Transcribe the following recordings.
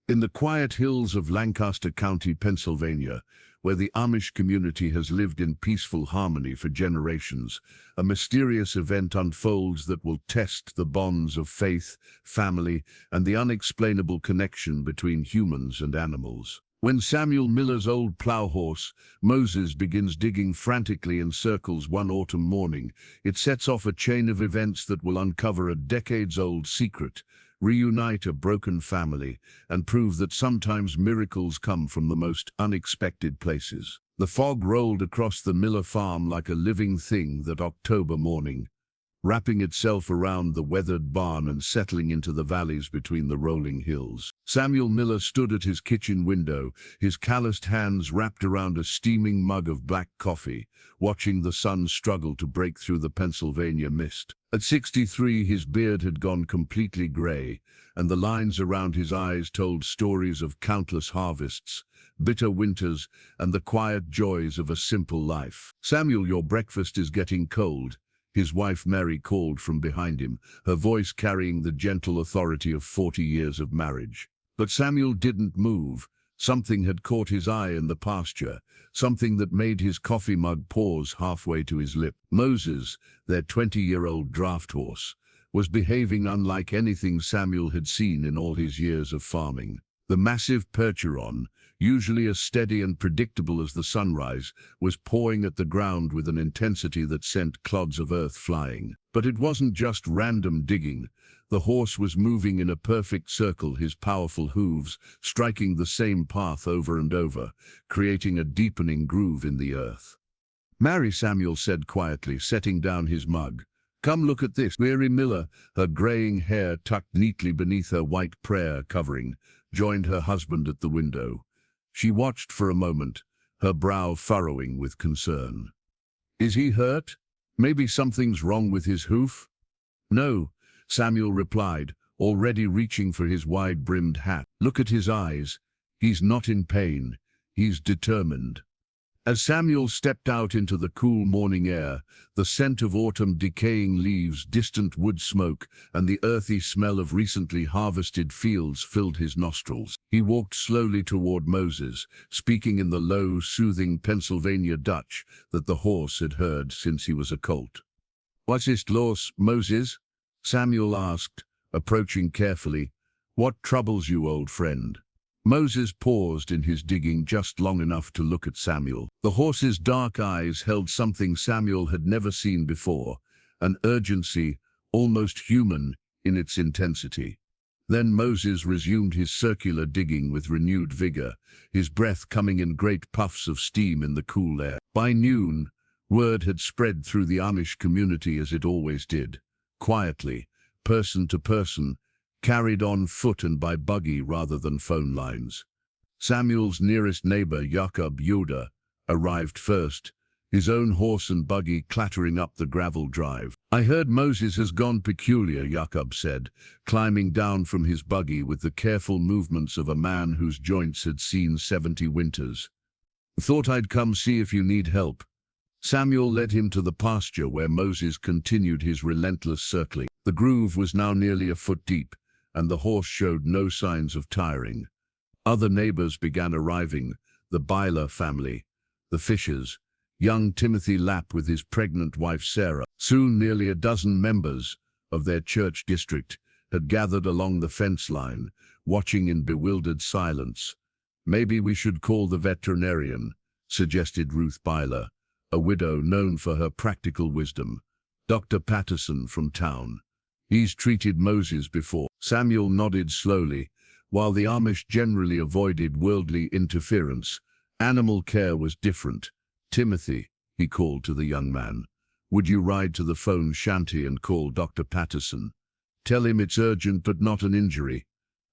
In the quiet hills of Lancaster County, Pennsylvania, where the Amish community has lived in peaceful harmony for generations, a mysterious event unfolds that will test the bonds of faith, family, and the unexplainable connection between humans and animals. When Samuel Miller's old plow horse, Moses, begins digging frantically in circles one autumn morning, it sets off a chain of events that will uncover a decades-old secret, reunite a broken family, and prove that sometimes miracles come from the most unexpected places. The fog rolled across the Miller farm like a living thing that October morning, wrapping itself around the weathered barn and settling into the valleys between the rolling hills. Samuel Miller stood at his kitchen window, his calloused hands wrapped around a steaming mug of black coffee, watching the sun struggle to break through the Pennsylvania mist. At 63, his beard had gone completely gray, and the lines around his eyes told stories of countless harvests, bitter winters, and the quiet joys of a simple life. "Samuel, your breakfast is getting cold," his wife Mary called from behind him, her voice carrying the gentle authority of 40 years of marriage. But Samuel didn't move. Something had caught his eye in the pasture, something that made his coffee mug pause halfway to his lip. Moses, their 20-year-old draft horse, was behaving unlike anything Samuel had seen in all his years of farming. The massive Percheron, usually as steady and predictable as the sunrise, was pawing at the ground with an intensity that sent clods of earth flying. But it wasn't just random digging. The horse was moving in a perfect circle, his powerful hooves striking the same path over and over, creating a deepening groove in the earth. "Mary," Samuel said quietly, setting down his mug. "Come look at this." Mary Miller, her graying hair tucked neatly beneath her white prayer covering, joined her husband at the window. She watched for a moment, her brow furrowing with concern. "Is he hurt? Maybe something's wrong with his hoof?" "No," Samuel replied, already reaching for his wide-brimmed hat. "Look at his eyes. He's not in pain. He's determined." As Samuel stepped out into the cool morning air, the scent of autumn decaying leaves, distant wood smoke, and the earthy smell of recently harvested fields filled his nostrils. He walked slowly toward Moses, speaking in the low, soothing Pennsylvania Dutch that the horse had heard since he was a colt. "What is los, Moses?" Samuel asked, approaching carefully. "What troubles you, old friend?" Moses paused in his digging just long enough to look at Samuel. The horse's dark eyes held something Samuel had never seen before, an urgency, almost human, in its intensity. Then Moses resumed his circular digging with renewed vigor, his breath coming in great puffs of steam in the cool air. By noon, word had spread through the Amish community as it always did, quietly, person to person, carried on foot and by buggy rather than phone lines. Samuel's nearest neighbor, Jacob Yoda, arrived first, his own horse and buggy clattering up the gravel drive. "I heard Moses has gone peculiar," Jacob said, climbing down from his buggy with the careful movements of a man whose joints had seen 70 winters. "Thought I'd come see if you need help." Samuel led him to the pasture where Moses continued his relentless circling. The groove was now nearly a foot deep, and the horse showed no signs of tiring. Other neighbors began arriving, the Byler family, the Fishers, young Timothy Lapp with his pregnant wife Sarah. Soon nearly a dozen members of their church district had gathered along the fence line, watching in bewildered silence. "Maybe we should call the veterinarian," suggested Ruth Byler, a widow known for her practical wisdom. "Dr. Patterson from town. He's treated Moses before." Samuel nodded slowly. While the Amish generally avoided worldly interference, animal care was different. "Timothy," he called to the young man, "would you ride to the phone shanty and call Dr. Patterson? Tell him it's urgent but not an injury."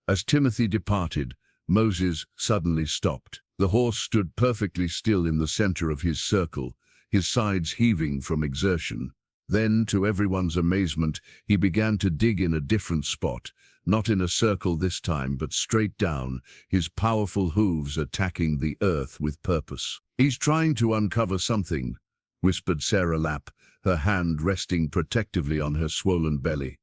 As Timothy departed, Moses suddenly stopped. The horse stood perfectly still in the center of his circle, his sides heaving from exertion. Then, to everyone's amazement, he began to dig in a different spot, not in a circle this time, but straight down, his powerful hooves attacking the earth with purpose. "He's trying to uncover something," whispered Sarah Lapp, her hand resting protectively on her swollen belly.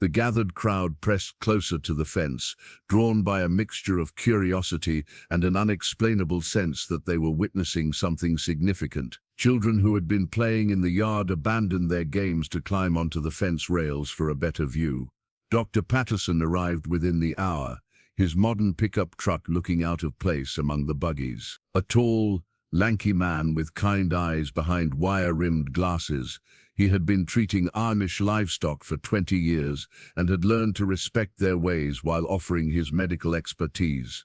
The gathered crowd pressed closer to the fence, drawn by a mixture of curiosity and an unexplainable sense that they were witnessing something significant. Children who had been playing in the yard abandoned their games to climb onto the fence rails for a better view. Dr. Patterson arrived within the hour, his modern pickup truck looking out of place among the buggies. A tall, lanky man with kind eyes behind wire-rimmed glasses, he had been treating Amish livestock for 20 years and had learned to respect their ways while offering his medical expertise.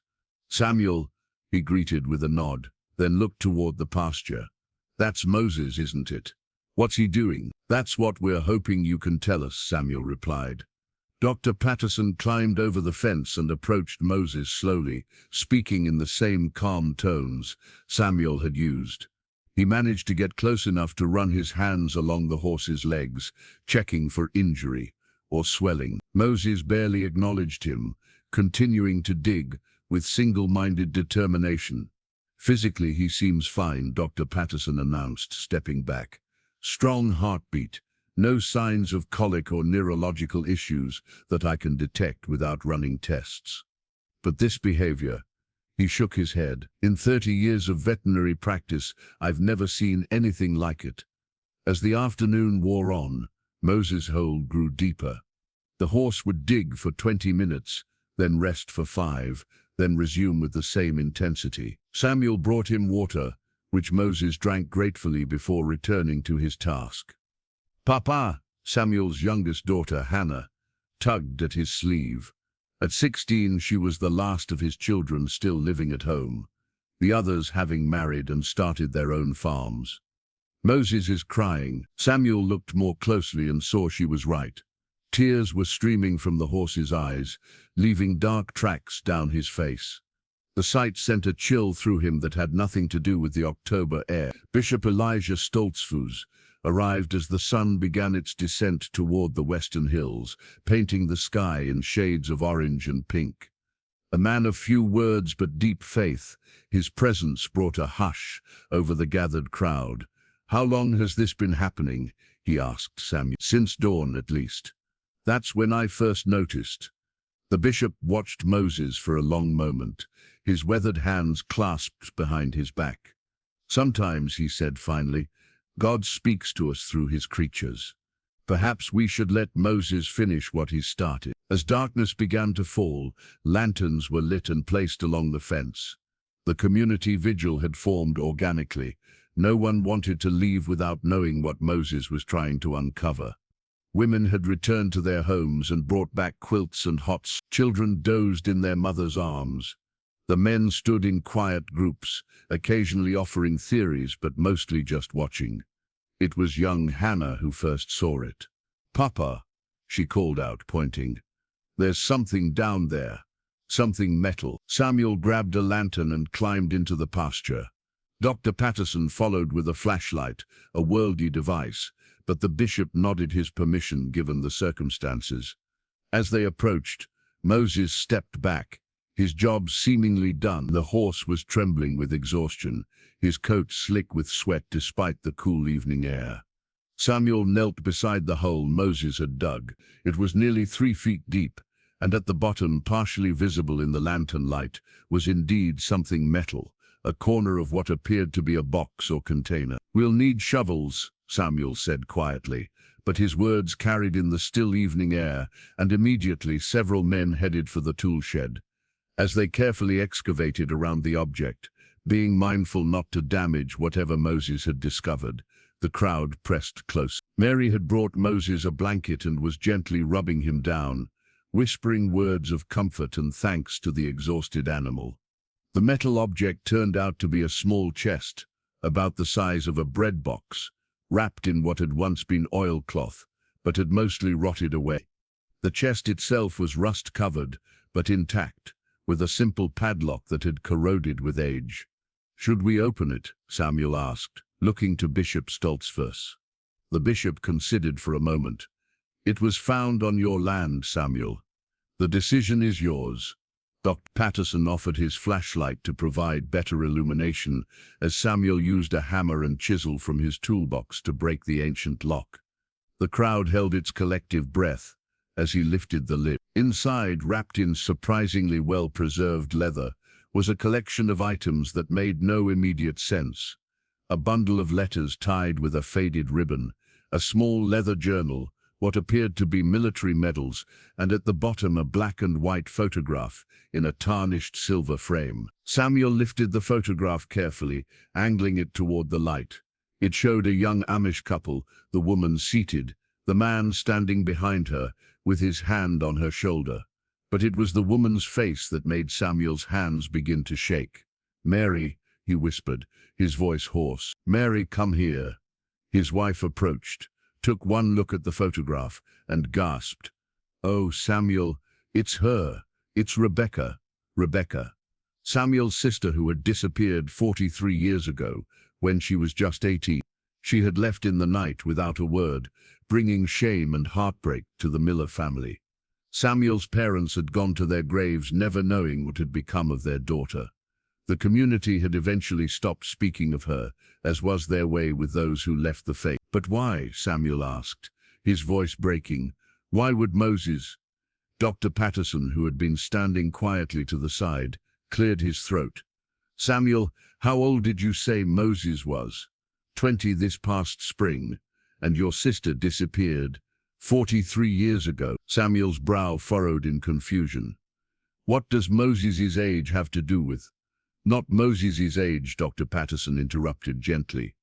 "Samuel," he greeted with a nod, then looked toward the pasture. "That's Moses, isn't it? What's he doing?" "That's what we're hoping you can tell us," Samuel replied. Dr. Patterson climbed over the fence and approached Moses slowly, speaking in the same calm tones Samuel had used. He managed to get close enough to run his hands along the horse's legs, checking for injury or swelling. Moses barely acknowledged him, continuing to dig with single-minded determination. "Physically, he seems fine," Dr. Patterson announced, stepping back. "Strong heartbeat. No signs of colic or neurological issues that I can detect without running tests. But this behavior," he shook his head, "in 30 years of veterinary practice, I've never seen anything like it." As the afternoon wore on, Moses' hole grew deeper. The horse would dig for 20 minutes, then rest for 5, then resume with the same intensity. Samuel brought him water, which Moses drank gratefully before returning to his task. "Papa," Samuel's youngest daughter, Hannah, tugged at his sleeve. At 16, she was the last of his children still living at home, the others having married and started their own farms. "Moses is crying." Samuel looked more closely and saw she was right. Tears were streaming from the horse's eyes, leaving dark tracks down his face. The sight sent a chill through him that had nothing to do with the October air. Bishop Elijah Stoltzfus arrived as the sun began its descent toward the western hills, painting the sky in shades of orange and pink. A man of few words but deep faith, his presence brought a hush over the gathered crowd. "How long has this been happening?" he asked Samuel. "Since dawn, at least. That's when I first noticed." The bishop watched Moses for a long moment, his weathered hands clasped behind his back. "Sometimes," he said finally, "God speaks to us through his creatures. Perhaps we should let Moses finish what he started." As darkness began to fall, lanterns were lit and placed along the fence. The community vigil had formed organically. No one wanted to leave without knowing what Moses was trying to uncover. Women had returned to their homes and brought back quilts and hots. Children dozed in their mothers' arms. The men stood in quiet groups, occasionally offering theories but mostly just watching. It was young Hannah who first saw it. "Papa," she called out, pointing. "There's something down there. Something metal." Samuel grabbed a lantern and climbed into the pasture. Dr. Patterson followed with a flashlight, a worldly device, but the bishop nodded his permission given the circumstances. As they approached, Moses stepped back, his job seemingly done. The horse was trembling with exhaustion, his coat slick with sweat despite the cool evening air. Samuel knelt beside the hole Moses had dug. It was nearly 3 feet deep, and at the bottom, partially visible in the lantern light, was indeed something metal, a corner of what appeared to be a box or container. "We'll need shovels," Samuel said quietly, but his words carried in the still evening air, and immediately several men headed for the tool shed. As they carefully excavated around the object, being mindful not to damage whatever Moses had discovered, the crowd pressed close. Mary had brought Moses a blanket and was gently rubbing him down, whispering words of comfort and thanks to the exhausted animal. The metal object turned out to be a small chest, about the size of a bread box, wrapped in what had once been oilcloth, but had mostly rotted away. The chest itself was rust-covered, but intact, with a simple padlock that had corroded with age. "Should we open it?" Samuel asked, looking to Bishop Stoltzfus. The bishop considered for a moment. "It was found on your land, Samuel. The decision is yours." Dr. Patterson offered his flashlight to provide better illumination as Samuel used a hammer and chisel from his toolbox to break the ancient lock. The crowd held its collective breath as he lifted the lid. Inside, wrapped in surprisingly well-preserved leather, was a collection of items that made no immediate sense. A bundle of letters tied with a faded ribbon, a small leather journal, what appeared to be military medals, and at the bottom a black and white photograph in a tarnished silver frame. Samuel lifted the photograph carefully, angling it toward the light. It showed a young Amish couple, the woman seated, the man standing behind her, with his hand on her shoulder. But it was the woman's face that made Samuel's hands begin to shake. "Mary," he whispered, his voice hoarse. "Mary, come here." His wife approached, took one look at the photograph, and gasped. "Oh, Samuel, it's her. It's Rebecca. Rebecca." Samuel's sister, who had disappeared 43 years ago, when she was just 18. She had left in the night without a word, bringing shame and heartbreak to the Miller family. Samuel's parents had gone to their graves never knowing what had become of their daughter. The community had eventually stopped speaking of her, as was their way with those who left the faith. "But why?" Samuel asked, his voice breaking. "Why would Moses?" Dr. Patterson, who had been standing quietly to the side, cleared his throat. "Samuel, how old did you say Moses was?" 20 this past spring, and your sister disappeared 43 years ago." Samuel's brow furrowed in confusion. "What does Moses's age have to do with—" "Not Moses's age," Dr. Patterson interrupted gently.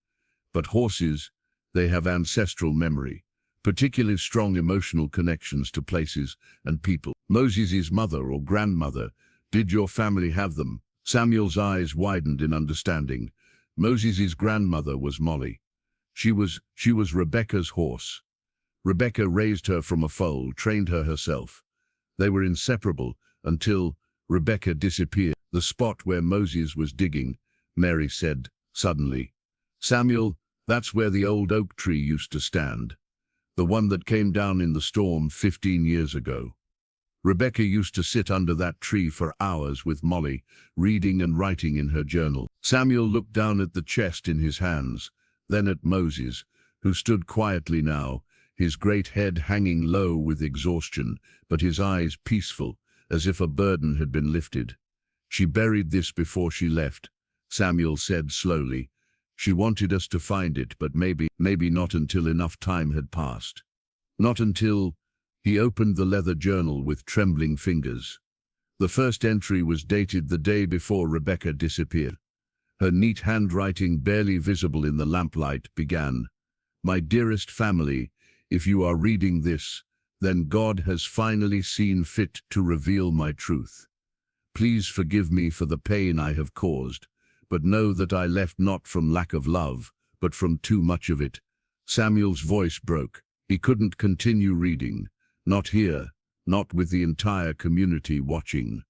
"But horses, they have ancestral memory, particularly strong emotional connections to places and people. Moses's mother or grandmother, did your family have them?" Samuel's eyes widened in understanding. Moses's grandmother was Molly. She was Rebecca's horse. Rebecca raised her from a foal, trained her herself. They were inseparable until Rebecca disappeared. "The spot where Moses was digging," Mary said suddenly. "Samuel, that's where the old oak tree used to stand. The one that came down in the storm 15 years ago. Rebecca used to sit under that tree for hours with Molly, reading and writing in her journal." Samuel looked down at the chest in his hands, then at Moses, who stood quietly now, his great head hanging low with exhaustion, but his eyes peaceful, as if a burden had been lifted. "She buried this before she left," Samuel said slowly. "She wanted us to find it, but maybe not until enough time had passed. Not until—" He opened the leather journal with trembling fingers. The first entry was dated the day before Rebecca disappeared. Her neat handwriting, barely visible in the lamplight, began, "My dearest family, if you are reading this, then God has finally seen fit to reveal my truth. Please forgive me for the pain I have caused, but know that I left not from lack of love, but from too much of it." Samuel's voice broke. He couldn't continue reading. Not here, not with the entire community watching.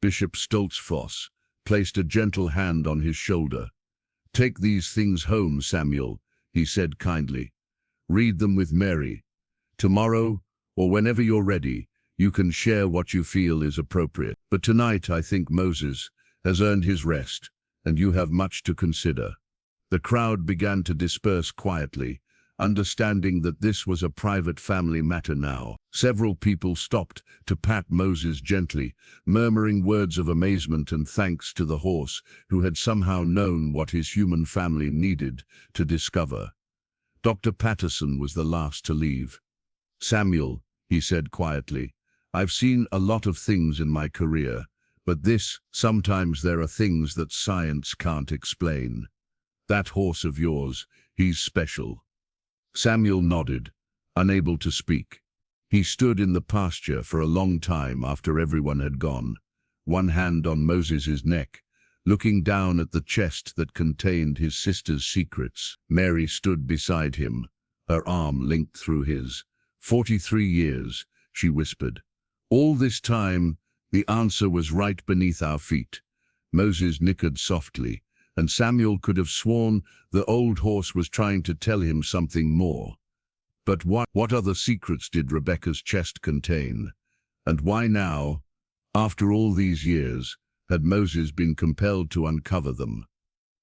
Bishop Stoltzfoss placed a gentle hand on his shoulder. "Take these things home, Samuel," he said kindly. "Read them with Mary. Tomorrow, or whenever you're ready, you can share what you feel is appropriate. But tonight I think Moses has earned his rest, and you have much to consider." The crowd began to disperse quietly, understanding that this was a private family matter now. Several people stopped to pat Moses gently, murmuring words of amazement and thanks to the horse who had somehow known what his human family needed to discover. Dr. Patterson was the last to leave. "Samuel," he said quietly, "I've seen a lot of things in my career, but sometimes there are things that science can't explain. That horse of yours, he's special." Samuel nodded, unable to speak. He stood in the pasture for a long time after everyone had gone, one hand on Moses's neck, looking down at the chest that contained his sister's secrets. Mary stood beside him, her arm linked through his. 43 years, she whispered. "All this time, the answer was right beneath our feet." Moses nickered softly, and Samuel could have sworn the old horse was trying to tell him something more. But what other secrets did Rebecca's chest contain? And why now, after all these years, had Moses been compelled to uncover them?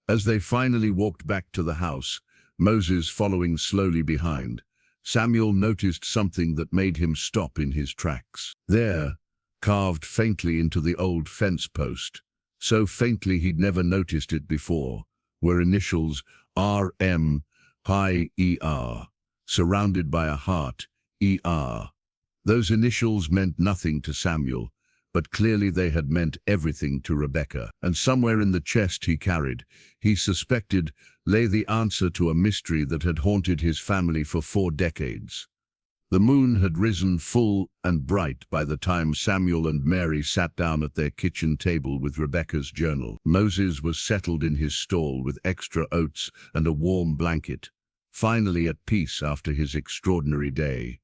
As they finally walked back to the house, Moses following slowly behind, Samuel noticed something that made him stop in his tracks. There, carved faintly into the old fence post, so faintly he'd never noticed it before, were initials R.M. high E.R., surrounded by a heart, E.R. Those initials meant nothing to Samuel, but clearly they had meant everything to Rebecca. And somewhere in the chest he carried, he suspected, lay the answer to a mystery that had haunted his family for 4 decades. The moon had risen full and bright by the time Samuel and Mary sat down at their kitchen table with Rebecca's journal. Moses was settled in his stall with extra oats and a warm blanket, finally at peace after his extraordinary day.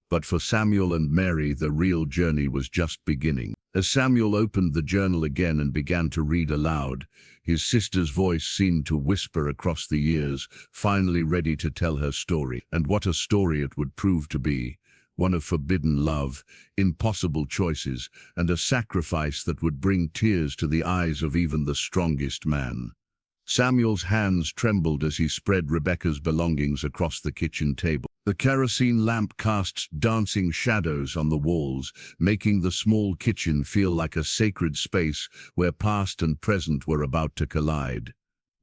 But for Samuel and Mary, the real journey was just beginning. As Samuel opened the journal again and began to read aloud, his sister's voice seemed to whisper across the years, finally ready to tell her story. And what a story it would prove to be. One of forbidden love, impossible choices, and a sacrifice that would bring tears to the eyes of even the strongest man. Samuel's hands trembled as he spread Rebecca's belongings across the kitchen table. The kerosene lamp cast dancing shadows on the walls, making the small kitchen feel like a sacred space where past and present were about to collide.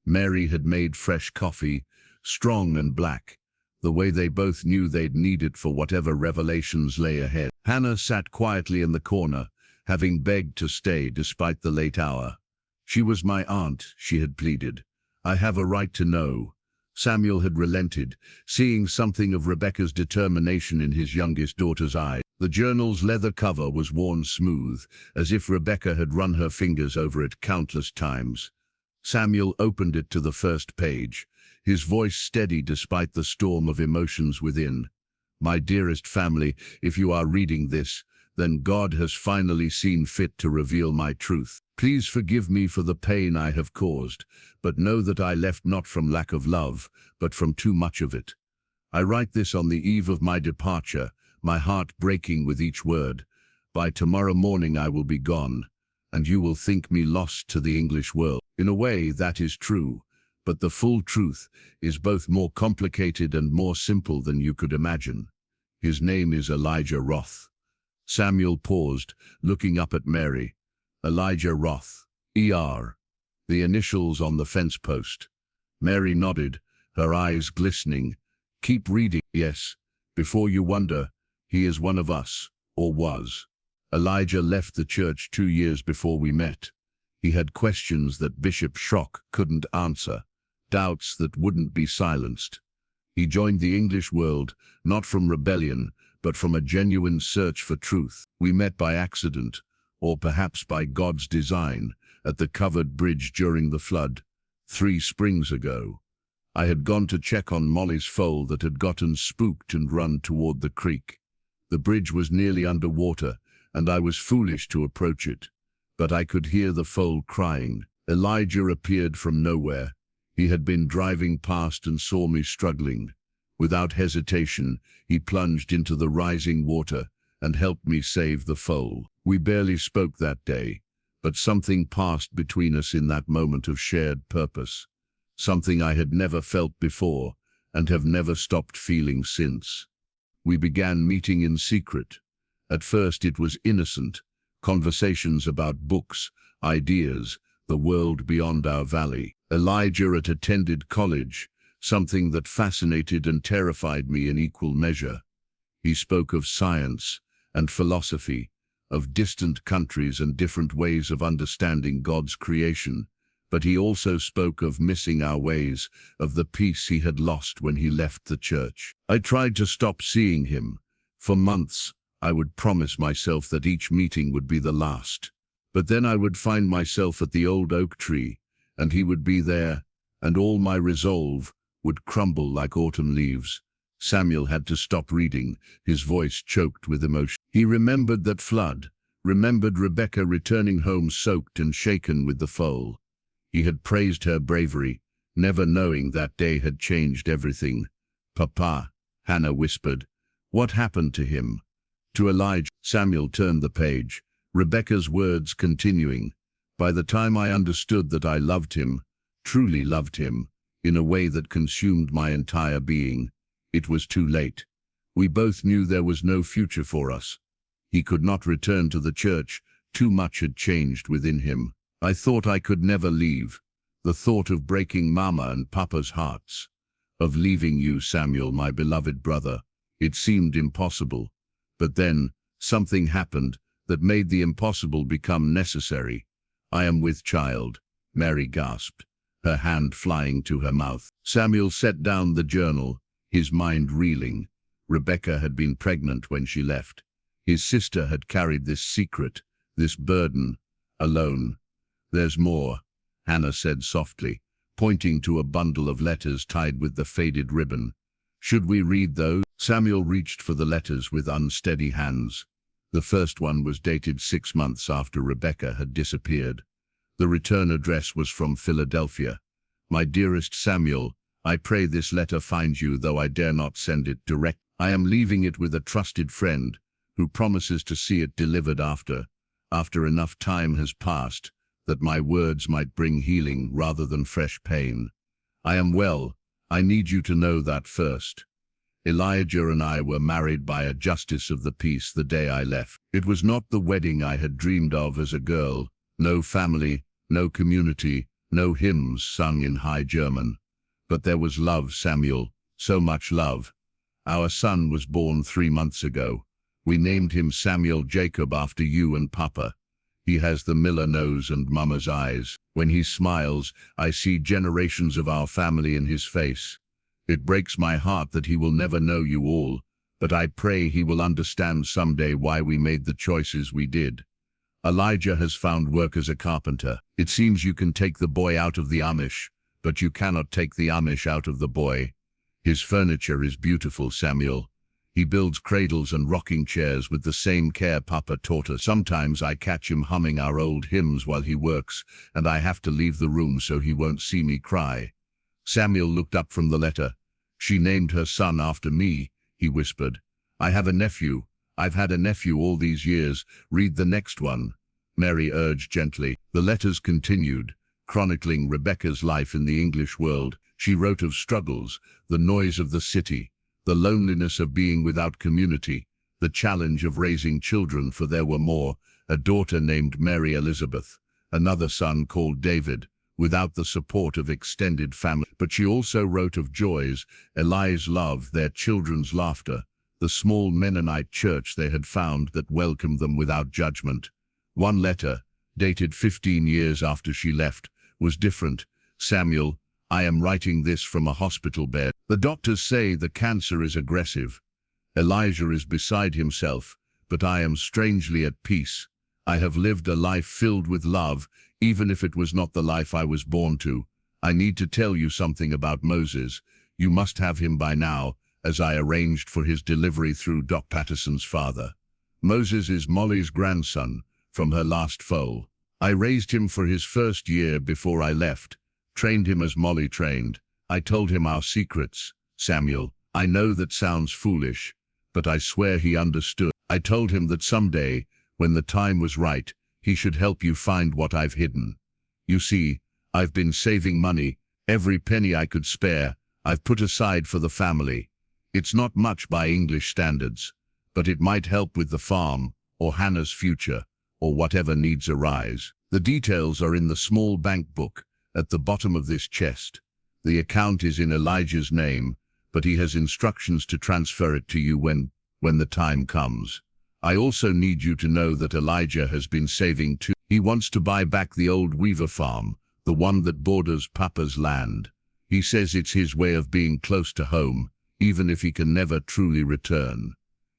Mary had made fresh coffee, strong and black, the way they both knew they'd need it for whatever revelations lay ahead. Hannah sat quietly in the corner, having begged to stay despite the late hour. "She was my aunt," she had pleaded. "I have a right to know." Samuel had relented, seeing something of Rebecca's determination in his youngest daughter's eye. The journal's leather cover was worn smooth, as if Rebecca had run her fingers over it countless times. Samuel opened it to the first page, his voice steady despite the storm of emotions within. "My dearest family, if you are reading this, then God has finally seen fit to reveal my truth. Please forgive me for the pain I have caused, but know that I left not from lack of love, but from too much of it. I write this on the eve of my departure, my heart breaking with each word. By tomorrow morning I will be gone, and you will think me lost to the English world. In a way, that is true, but the full truth is both more complicated and more simple than you could imagine. His name is Elijah Roth." Samuel paused, looking up at Mary. Elijah Roth, E.R., the initials on the fence post. Mary nodded, her eyes glistening. "Keep reading." "Yes, before you wonder, he is one of us, or was. Elijah left the church 2 years before we met. He had questions that Bishop Schock couldn't answer, doubts that wouldn't be silenced. He joined the English world, not from rebellion, but from a genuine search for truth. We met by accident, or perhaps by God's design, at the covered bridge during the flood, 3 springs ago. I had gone to check on Molly's foal that had gotten spooked and run toward the creek. The bridge was nearly under water, and I was foolish to approach it, but I could hear the foal crying. Elijah appeared from nowhere. He had been driving past and saw me struggling. Without hesitation, he plunged into the rising water and helped me save the foal. We barely spoke that day, but something passed between us in that moment of shared purpose, something I had never felt before and have never stopped feeling since. We began meeting in secret. At first it was innocent, conversations about books, ideas, the world beyond our valley. Elijah had attended college, something that fascinated and terrified me in equal measure. He spoke of science and philosophy, of distant countries and different ways of understanding God's creation, but he also spoke of missing our ways, of the peace he had lost when he left the church. I tried to stop seeing him. For months, I would promise myself that each meeting would be the last. But then I would find myself at the old oak tree, and he would be there, and all my resolve would crumble like autumn leaves. Samuel had to stop reading, his voice choked with emotion. He remembered that flood, remembered Rebecca returning home soaked and shaken with the foal. He had praised her bravery, never knowing that day had changed everything. "Papa," Hannah whispered, "what happened to him?" To Elijah. Samuel turned the page, Rebecca's words continuing. "By the time I understood that I loved him, truly loved him, in a way that consumed my entire being, it was too late. We both knew there was no future for us. He could not return to the church. Too much had changed within him. I thought I could never leave. The thought of breaking Mama and Papa's hearts, of leaving you, Samuel, my beloved brother, it seemed impossible. But then, something happened that made the impossible become necessary. I am with child, Mary gasped, her hand flying to her mouth. Samuel set down the journal, his mind reeling. Rebecca had been pregnant when she left. His sister had carried this secret, this burden, alone. There's more, Hannah said softly, pointing to a bundle of letters tied with the faded ribbon. Should we read those? Samuel reached for the letters with unsteady hands. The first one was dated 6 months after Rebecca had disappeared. The return address was from Philadelphia. My dearest Samuel, I pray this letter finds you, though I dare not send it direct. I am leaving it with a trusted friend who promises to see it delivered after enough time has passed, that my words might bring healing rather than fresh pain. I am well. I need you to know that first. Elijah and I were married by a justice of the peace the day I left. It was not the wedding I had dreamed of as a girl. No family, no community, no hymns sung in High German. But there was love, Samuel, so much love. Our son was born 3 months ago. We named him Samuel Jacob after you and Papa. He has the Miller nose and Mama's eyes. When he smiles, I see generations of our family in his face. It breaks my heart that he will never know you all, but I pray he will understand someday why we made the choices we did. Elijah has found work as a carpenter. It seems you can take the boy out of the Amish, but you cannot take the Amish out of the boy. His furniture is beautiful, Samuel. He builds cradles and rocking chairs with the same care Papa taught us. Sometimes I catch him humming our old hymns while he works, and I have to leave the room so he won't see me cry. Samuel looked up from the letter. She named her son after me, he whispered. I have a nephew. I've had a nephew all these years. Read the next one, Mary urged gently. The letters continued, chronicling Rebecca's life in the English world. She wrote of struggles, the noise of the city, the loneliness of being without community, the challenge of raising children, for there were more, a daughter named Mary Elizabeth, another son called David, without the support of extended family. But she also wrote of joys, Eli's love, their children's laughter, the small Mennonite church they had found that welcomed them without judgment. One letter, dated 15 years after she left, was different. Samuel, I am writing this from a hospital bed. The doctors say the cancer is aggressive. Elijah is beside himself, but I am strangely at peace. I have lived a life filled with love, even if it was not the life I was born to. I need to tell you something about Moses. You must have him by now, as I arranged for his delivery through Doc Patterson's father. Moses is Molly's grandson, from her last foal. I raised him for his first year before I left, trained him as Molly trained. I told him our secrets, Samuel. I know that sounds foolish, but I swear he understood. I told him that someday, when the time was right, he should help you find what I've hidden. You see, I've been saving money. Every penny I could spare, I've put aside for the family. It's not much by English standards, but it might help with the farm, or Hannah's future, or whatever needs arise. The details are in the small bank book at the bottom of this chest. The account is in Elijah's name, but he has instructions to transfer it to you when the time comes. I also need you to know that Elijah has been saving too. He wants to buy back the old Weaver farm, the one that borders Papa's land. He says it's his way of being close to home, even if he can never truly return.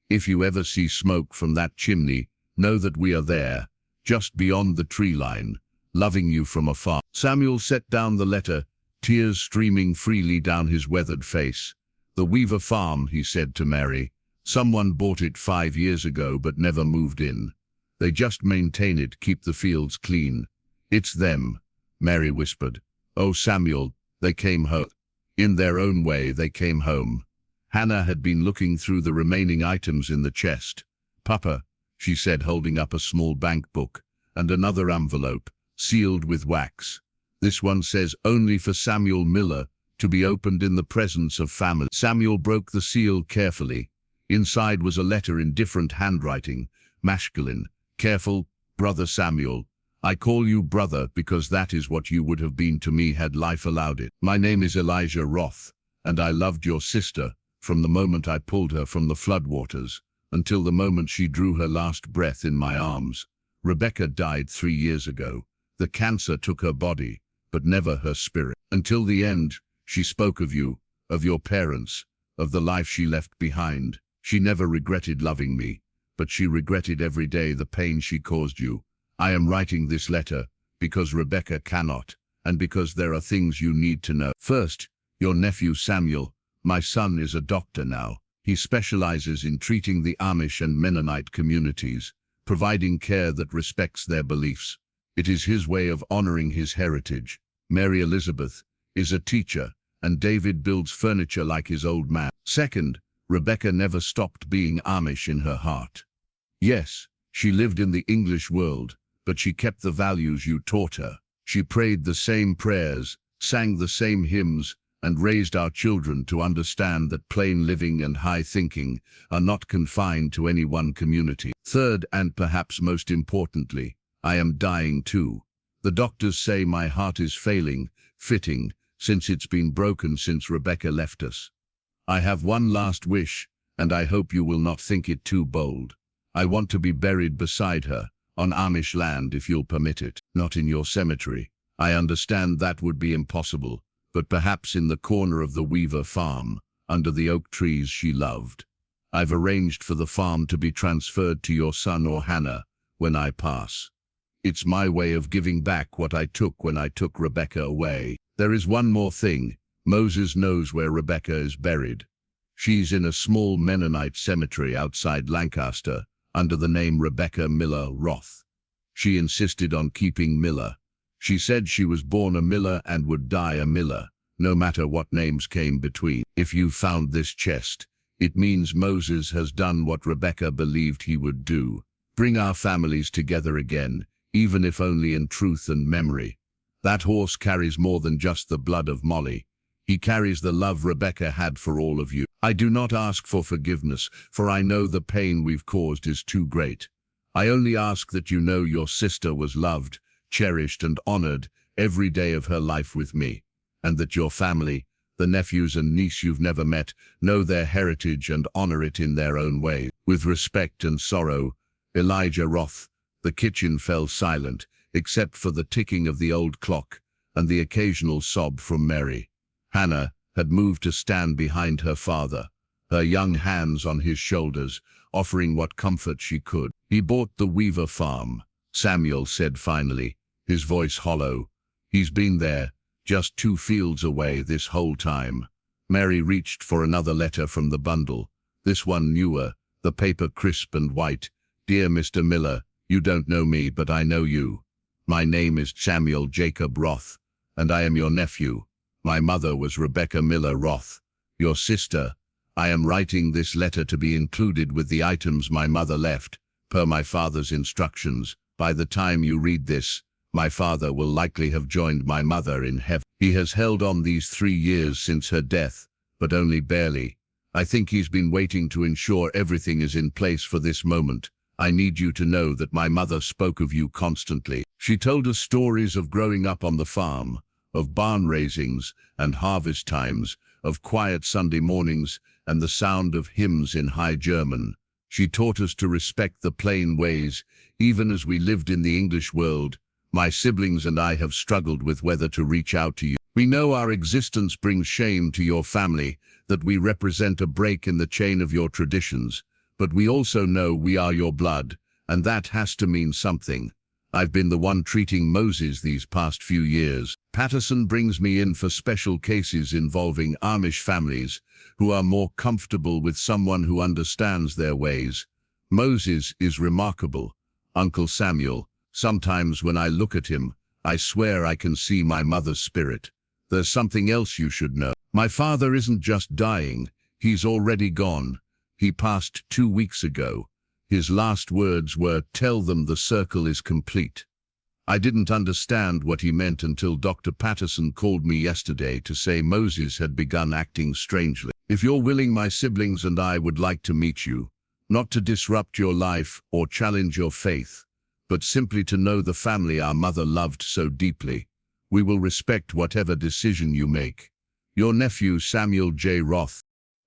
If you ever see smoke from that chimney, know that we are there, just beyond the tree line, loving you from afar. Samuel set down the letter, tears streaming freely down his weathered face. The Weaver farm, he said to Mary. Someone bought it 5 years ago but never moved in. They just maintain it, keep the fields clean. It's them, Mary whispered. Oh, Samuel, they came home. In their own way, they came home. Hannah had been looking through the remaining items in the chest. Papa, she said, holding up a small bank book and another envelope, sealed with wax. This one says only for Samuel Miller, to be opened in the presence of family. Samuel broke the seal carefully. Inside was a letter in different handwriting, masculine. Careful, Brother Samuel. I call you brother because that is what you would have been to me had life allowed it. My name is Elijah Roth, and I loved your sister from the moment I pulled her from the floodwaters until the moment she drew her last breath in my arms. Rebecca died 3 years ago. The cancer took her body, but never her spirit. Until the end, she spoke of you, of your parents, of the life she left behind. She never regretted loving me, but she regretted every day the pain she caused you. I am writing this letter because Rebecca cannot, and because there are things you need to know. First, your nephew Samuel, my son, is a doctor now. He specializes in treating the Amish and Mennonite communities, providing care that respects their beliefs. It is his way of honoring his heritage. Mary Elizabeth is a teacher, and David builds furniture like his old man. Second, Rebecca never stopped being Amish in her heart. Yes, she lived in the English world, but she kept the values you taught her. She prayed the same prayers, sang the same hymns, and raised our children to understand that plain living and high thinking are not confined to any one community. Third, and perhaps most importantly, I am dying too. The doctors say my heart is failing, since it's been broken since Rebecca left us. I have one last wish, and I hope you will not think it too bold. I want to be buried beside her, on Amish land if you'll permit it. Not in your cemetery. I understand that would be impossible, but perhaps in the corner of the Weaver farm, under the oak trees she loved. I've arranged for the farm to be transferred to your son or Hannah when I pass. It's my way of giving back what I took when I took Rebecca away. There is one more thing. Moses knows where Rebecca is buried. She's in a small Mennonite cemetery outside Lancaster, under the name Rebecca Miller Roth. She insisted on keeping Miller. She said she was born a Miller and would die a Miller, no matter what names came between. If you found this chest, it means Moses has done what Rebecca believed he would do. Bring our families together again, even if only in truth and memory. That horse carries more than just the blood of Molly. He carries the love Rebecca had for all of you. I do not ask for forgiveness, for I know the pain we've caused is too great. I only ask that you know your sister was loved, cherished and honored every day of her life with me, and that your family, the nephews and niece you've never met, know their heritage and honor it in their own way. With respect and sorrow, Elijah Roth. The kitchen fell silent, except for the ticking of the old clock and the occasional sob from Mary. Hannah had moved to stand behind her father, her young hands on his shoulders, offering what comfort she could. He bought the Weaver farm, Samuel said finally, his voice hollow. He's been there, just 2 fields away this whole time. Mary reached for another letter from the bundle, this one newer, the paper crisp and white. Dear Mr. Miller, you don't know me, but I know you. My name is Samuel Jacob Roth, and I am your nephew. My mother was Rebecca Miller Roth, your sister. I am writing this letter to be included with the items my mother left, per my father's instructions. By the time you read this, my father will likely have joined my mother in heaven. He has held on these 3 years since her death, but only barely. I think he's been waiting to ensure everything is in place for this moment. I need you to know that my mother spoke of you constantly. She told us stories of growing up on the farm, of barn raisings and harvest times, of quiet Sunday mornings and the sound of hymns in High German. She taught us to respect the plain ways, even as we lived in the English world. My siblings and I have struggled with whether to reach out to you. We know our existence brings shame to your family, that we represent a break in the chain of your traditions, but we also know we are your blood, and that has to mean something. I've been the one treating Moses these past few years. Patterson brings me in for special cases involving Amish families who are more comfortable with someone who understands their ways. Moses is remarkable. Uncle Samuel, sometimes when I look at him, I swear I can see my mother's spirit. There's something else you should know. My father isn't just dying, he's already gone. He passed 2 weeks ago. His last words were, "Tell them the circle is complete." I didn't understand what he meant until Dr. Patterson called me yesterday to say Moses had begun acting strangely. If you're willing, my siblings and I would like to meet you, not to disrupt your life or challenge your faith, but simply to know the family our mother loved so deeply. We will respect whatever decision you make. Your nephew, Samuel J. Roth.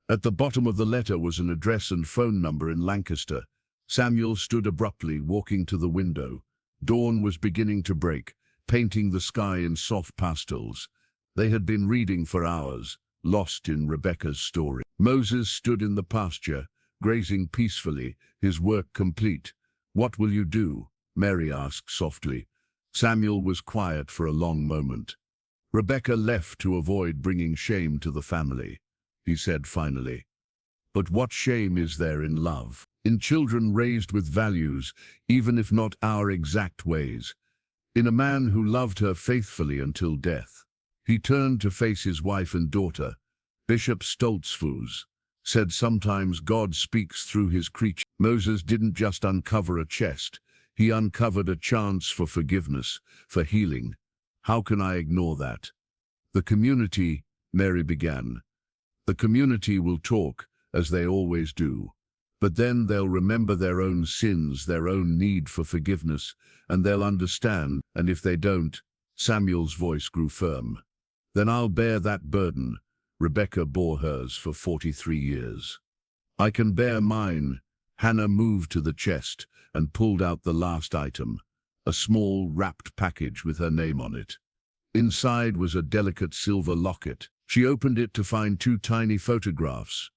At the bottom of the letter was an address and phone number in Lancaster. Samuel stood abruptly, walking to the window. Dawn was beginning to break, painting the sky in soft pastels. They had been reading for hours, lost in Rebecca's story. Moses stood in the pasture, grazing peacefully, his work complete. "What will you do?" Mary asked softly. Samuel was quiet for a long moment. "Rebecca left to avoid bringing shame to the family," he said finally. "But what shame is there in love? In children raised with values, even if not our exact ways? In a man who loved her faithfully until death?" He turned to face his wife and daughter. Bishop Stoltzfus said sometimes God speaks through his creature. Moses didn't just uncover a chest. He uncovered a chance for forgiveness, for healing. "How can I ignore that?" "The community," Mary began. "The community will talk, as they always do. But then they'll remember their own sins, their own need for forgiveness, and they'll understand. And if they don't," Samuel's voice grew firm, "then I'll bear that burden. Rebecca bore hers for 43 years. I can bear mine." Hannah moved to the chest and pulled out the last item, a small wrapped package with her name on it. Inside was a delicate silver locket. She opened it to find 2 tiny photographs,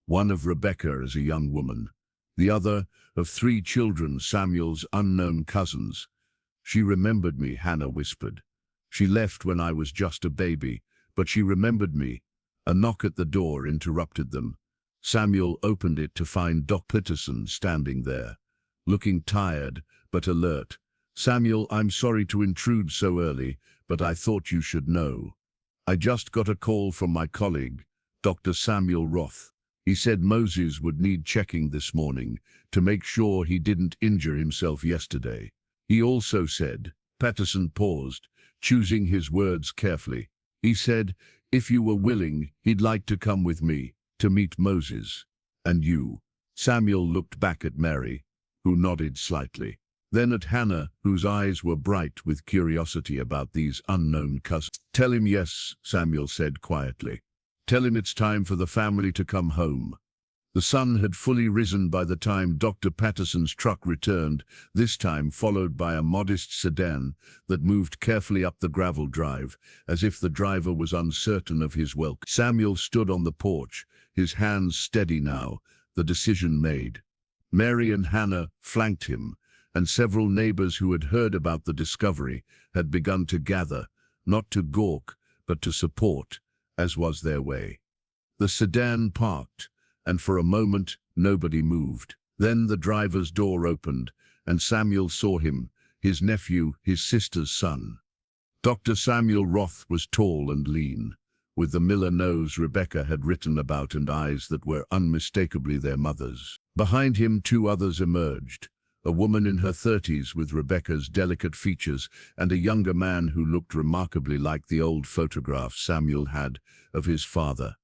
one of Rebecca as a young woman, the other of 3 children, Samuel's unknown cousins. "She remembered me," Hannah whispered. "She left when I was just a baby, but she remembered me." A knock at the door interrupted them. Samuel opened it to find Doc Peterson standing there, looking tired but alert. "Samuel, I'm sorry to intrude so early, but I thought you should know. I just got a call from my colleague, Dr. Samuel Roth. He said Moses would need checking this morning to make sure he didn't injure himself yesterday. He also said," Peterson paused, choosing his words carefully. "He said, if you were willing, he'd like to come with me to meet Moses. And you." Samuel looked back at Mary, who nodded slightly. Then at Hannah, whose eyes were bright with curiosity about these unknown cousins. "Tell him yes," Samuel said quietly. "Tell him it's time for the family to come home." The sun had fully risen by the time Dr. Patterson's truck returned, this time followed by a modest sedan that moved carefully up the gravel drive, as if the driver was uncertain of his welcome. Samuel stood on the porch, his hands steady now, the decision made. Mary and Hannah flanked him, and several neighbors who had heard about the discovery had begun to gather, not to gawk, but to support, as was their way. The sedan parked, and for a moment nobody moved. Then the driver's door opened, and Samuel saw him, his nephew, his sister's son. Dr. Samuel Roth was tall and lean, with the miller nose Rebecca had written about and eyes that were unmistakably their mother's. Behind him 2 others emerged, a woman in her 30s with Rebecca's delicate features and a younger man who looked remarkably like the old photograph Samuel had of his father.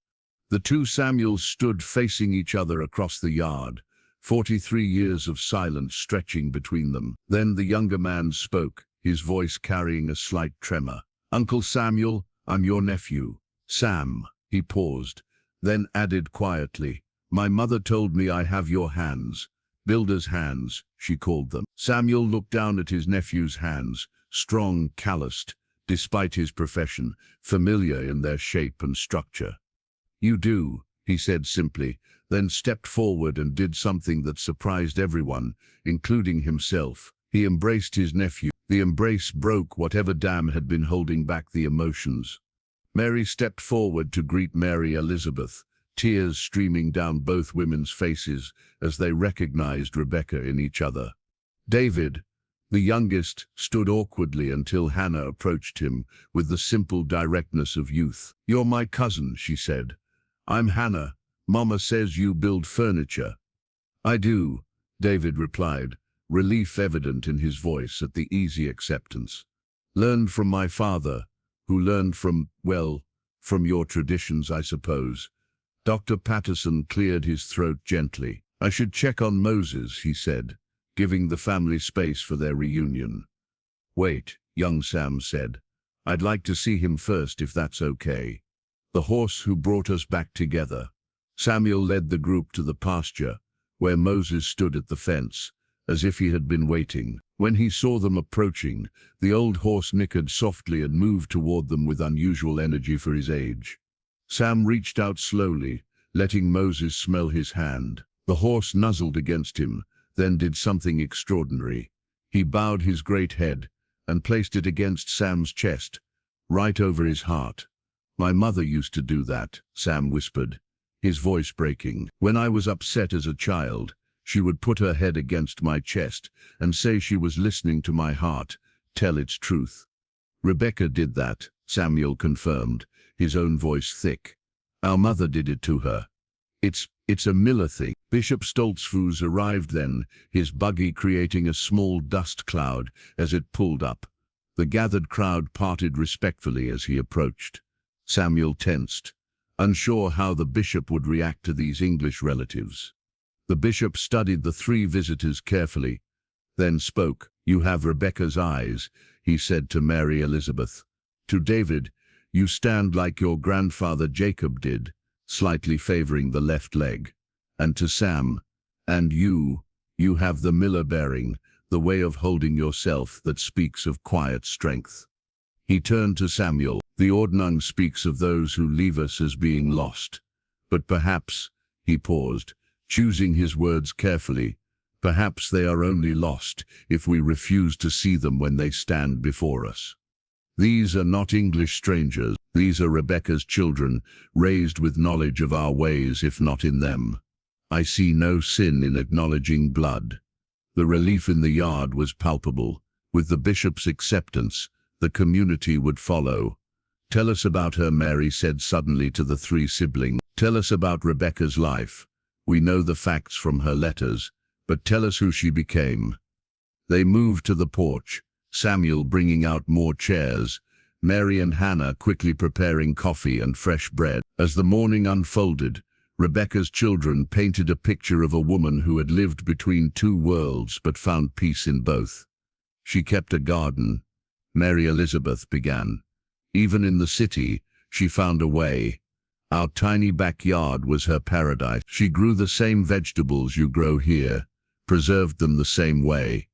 The 2 Samuels stood facing each other across the yard, 43 years of silence stretching between them. Then the younger man spoke, his voice carrying a slight tremor. "Uncle Samuel, I'm your nephew, Sam." He paused, then added quietly, "My mother told me I have your hands. Builder's hands," she called them. Samuel looked down at his nephew's hands, strong, calloused, despite his profession, familiar in their shape and structure. "You do," he said simply, then stepped forward and did something that surprised everyone, including himself. He embraced his nephew. The embrace broke whatever dam had been holding back the emotions. Mary stepped forward to greet Mary Elizabeth, tears streaming down both women's faces as they recognized Rebecca in each other. David, the youngest, stood awkwardly until Hannah approached him with the simple directness of youth. "You're my cousin," she said. "I'm Hannah. Mama says you build furniture." "I do," David replied, relief evident in his voice at the easy acceptance. "Learned from my father, who learned from, well, from your traditions, I suppose." Dr. Patterson cleared his throat gently. I should check on Moses, he said, giving the family space for their reunion. Wait, young Sam said. I'd like to see him first if that's okay. The horse who brought us back together. Samuel led the group to the pasture, where Moses stood at the fence, as if he had been waiting. When he saw them approaching, the old horse nickered softly and moved toward them with unusual energy for his age. Sam reached out slowly, letting Moses smell his hand. The horse nuzzled against him, then did something extraordinary. He bowed his great head and placed it against Sam's chest, right over his heart. My mother used to do that, Sam whispered, his voice breaking. When I was upset as a child, she would put her head against my chest and say she was listening to my heart, tell its truth. Rebecca did that, Samuel confirmed, his own voice thick. Our mother did it to her. It's a Miller thing. Bishop Stoltzfus arrived then, his buggy creating a small dust cloud as it pulled up. The gathered crowd parted respectfully as he approached. Samuel tensed, unsure how the bishop would react to these English relatives. The bishop studied the three visitors carefully, then spoke. You have Rebecca's eyes, he said to Mary Elizabeth. To David, you stand like your grandfather Jacob did, slightly favoring the left leg. And to Sam, and you have the Miller bearing, the way of holding yourself that speaks of quiet strength. He turned to Samuel. The Ordnung speaks of those who leave us as being lost. But perhaps, he paused, choosing his words carefully, perhaps they are only lost if we refuse to see them when they stand before us. These are not English strangers. These are Rebecca's children, raised with knowledge of our ways, if not in them. I see no sin in acknowledging blood. The relief in the yard was palpable. With the bishop's acceptance, the community would follow. Tell us about her, Mary said suddenly to the three siblings. Tell us about Rebecca's life. We know the facts from her letters, but tell us who she became. They moved to the porch, Samuel bringing out more chairs, Mary and Hannah quickly preparing coffee and fresh bread. As the morning unfolded, Rebecca's children painted a picture of a woman who had lived between two worlds but found peace in both. She kept a garden, Mary Elizabeth began. Even in the city, she found a way. Our tiny backyard was her paradise. She grew the same vegetables you grow here, preserved them the same way.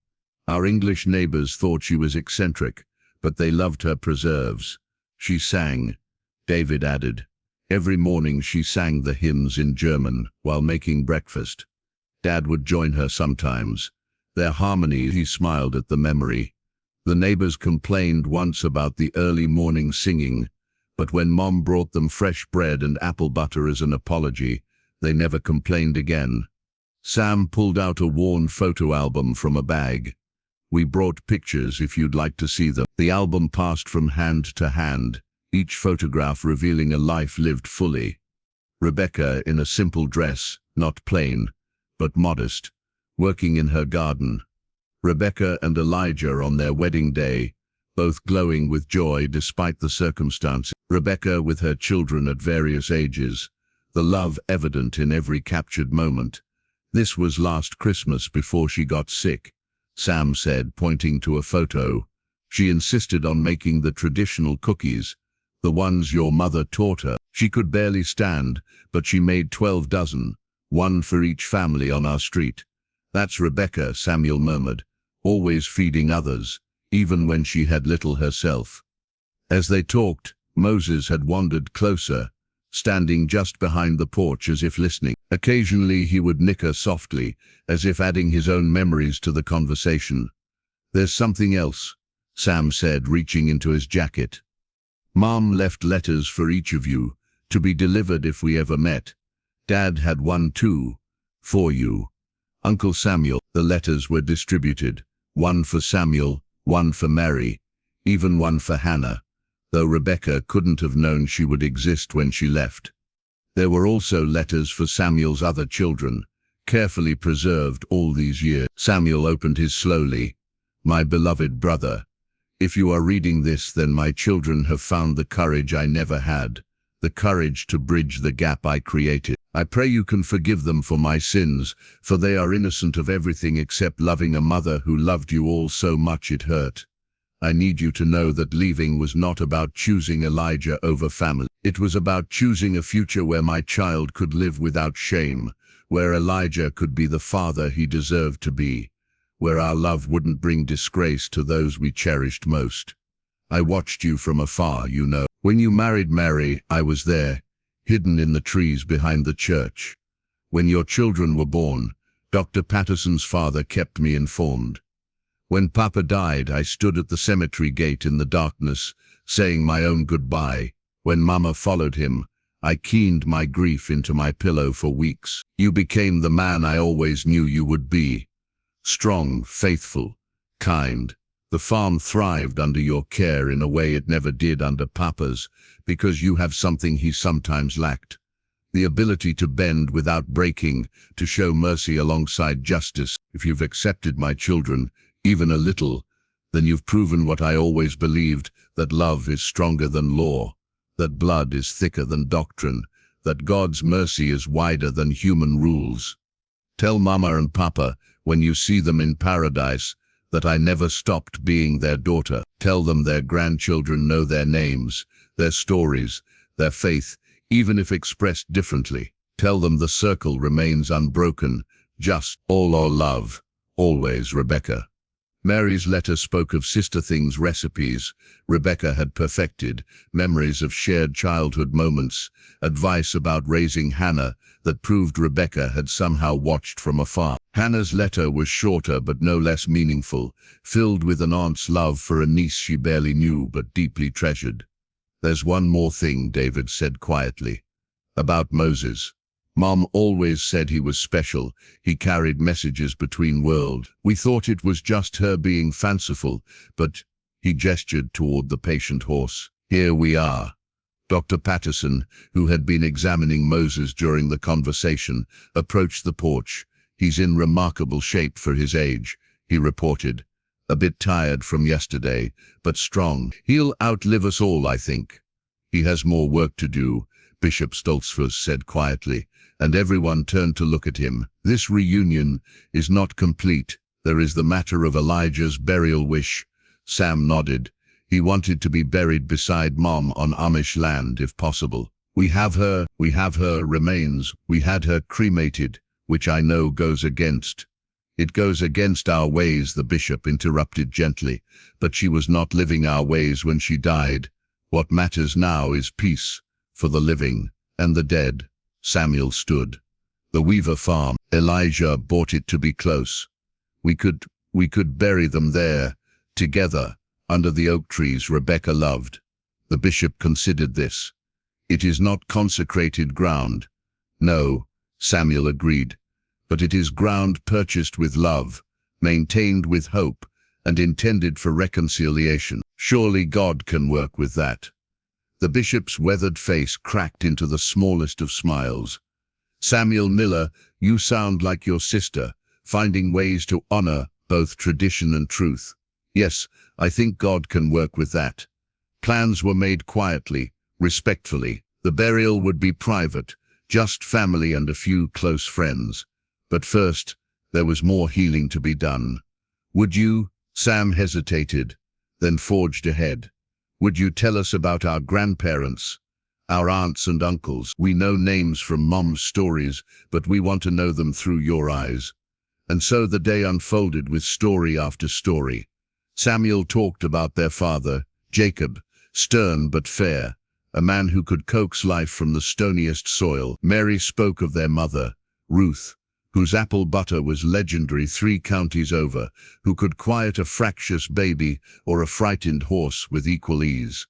Our English neighbors thought she was eccentric, but they loved her preserves. She sang, David added. Every morning she sang the hymns in German while making breakfast. Dad would join her sometimes. Their harmony, he smiled at the memory. The neighbors complained once about the early morning singing, but when Mom brought them fresh bread and apple butter as an apology, they never complained again. Sam pulled out a worn photo album from a bag. We brought pictures if you'd like to see them. The album passed from hand to hand, each photograph revealing a life lived fully. Rebecca in a simple dress, not plain, but modest, working in her garden. Rebecca and Elijah on their wedding day, both glowing with joy despite the circumstances. Rebecca with her children at various ages, the love evident in every captured moment. This was last Christmas before she got sick, Sam said, pointing to a photo. She insisted on making the traditional cookies, the ones your mother taught her. She could barely stand, but she made 12 dozen, one for each family on our street. That's Rebecca, Samuel murmured, always feeding others, even when she had little herself. As they talked, Moses had wandered closer, standing just behind the porch as if listening. Occasionally he would nicker softly, as if adding his own memories to the conversation. There's something else, Sam said, reaching into his jacket. Mom left letters for each of you, to be delivered if we ever met. Dad had one too, for you. Uncle Samuel. The letters were distributed, one for Samuel, one for Mary, even one for Hannah, though Rebecca couldn't have known she would exist when she left. There were also letters for Samuel's other children, carefully preserved all these years. Samuel opened his slowly. My beloved brother, if you are reading this, then my children have found the courage I never had, the courage to bridge the gap I created. I pray you can forgive them for my sins, for they are innocent of everything except loving a mother who loved you all so much it hurt. I need you to know that leaving was not about choosing Elijah over family. It was about choosing a future where my child could live without shame, where Elijah could be the father he deserved to be, where our love wouldn't bring disgrace to those we cherished most. I watched you from afar, you know. When you married Mary, I was there, hidden in the trees behind the church. When your children were born, Dr. Patterson's father kept me informed. When Papa died, I stood at the cemetery gate in the darkness, saying my own goodbye. When Mama followed him, I keened my grief into my pillow for weeks. You became the man I always knew you would be. Strong, faithful, kind. The farm thrived under your care in a way it never did under Papa's, because you have something he sometimes lacked. The ability to bend without breaking, to show mercy alongside justice. If you've accepted my children, even a little, then you've proven what I always believed, that love is stronger than law, that blood is thicker than doctrine, that God's mercy is wider than human rules. Tell Mama and Papa, when you see them in paradise, that I never stopped being their daughter. Tell them their grandchildren know their names, their stories, their faith, even if expressed differently. Tell them the circle remains unbroken, just all our love, always Rebecca. Mary's letter spoke of sister things recipes Rebecca had perfected, memories of shared childhood moments, advice about raising Hannah that proved Rebecca had somehow watched from afar. Hannah's letter was shorter but no less meaningful, filled with an aunt's love for a niece she barely knew but deeply treasured. There's one more thing, David said quietly. About Moses. Mom always said he was special. He carried messages between worlds. We thought it was just her being fanciful, but he gestured toward the patient horse. Here we are. Dr. Patterson, who had been examining Moses during the conversation, approached the porch. He's in remarkable shape for his age, he reported. A bit tired from yesterday, but strong. He'll outlive us all, I think. He has more work to do, Bishop Stoltzfus said quietly, and everyone turned to look at him. This reunion is not complete. There is the matter of Elijah's burial wish. Sam nodded. He wanted to be buried beside Mom on Amish land, if possible. We have her remains. We had her cremated, which I know goes against. It goes against our ways, the bishop interrupted gently, but she was not living our ways when she died. What matters now is peace, for the living and the dead. Samuel stood. The Weaver farm. Elijah bought it to be close. We could bury them there, together, under the oak trees Rebecca loved. The bishop considered this. It is not consecrated ground. No, Samuel agreed, but it is ground purchased with love, maintained with hope, and intended for reconciliation. Surely God can work with that. The bishop's weathered face cracked into the smallest of smiles. Samuel Miller, you sound like your sister, finding ways to honor both tradition and truth. Yes, I think God can work with that. Plans were made quietly, respectfully. The burial would be private, just family and a few close friends. But first, there was more healing to be done. Would you? Sam hesitated, then forged ahead. Would you tell us about our grandparents, our aunts and uncles? We know names from Mom's stories, but we want to know them through your eyes. And so the day unfolded with story after story. Samuel talked about their father, Jacob, stern but fair, a man who could coax life from the stoniest soil. Mary spoke of their mother, Ruth, whose apple butter was legendary 3 counties over, who could quiet a fractious baby or a frightened horse with equal ease.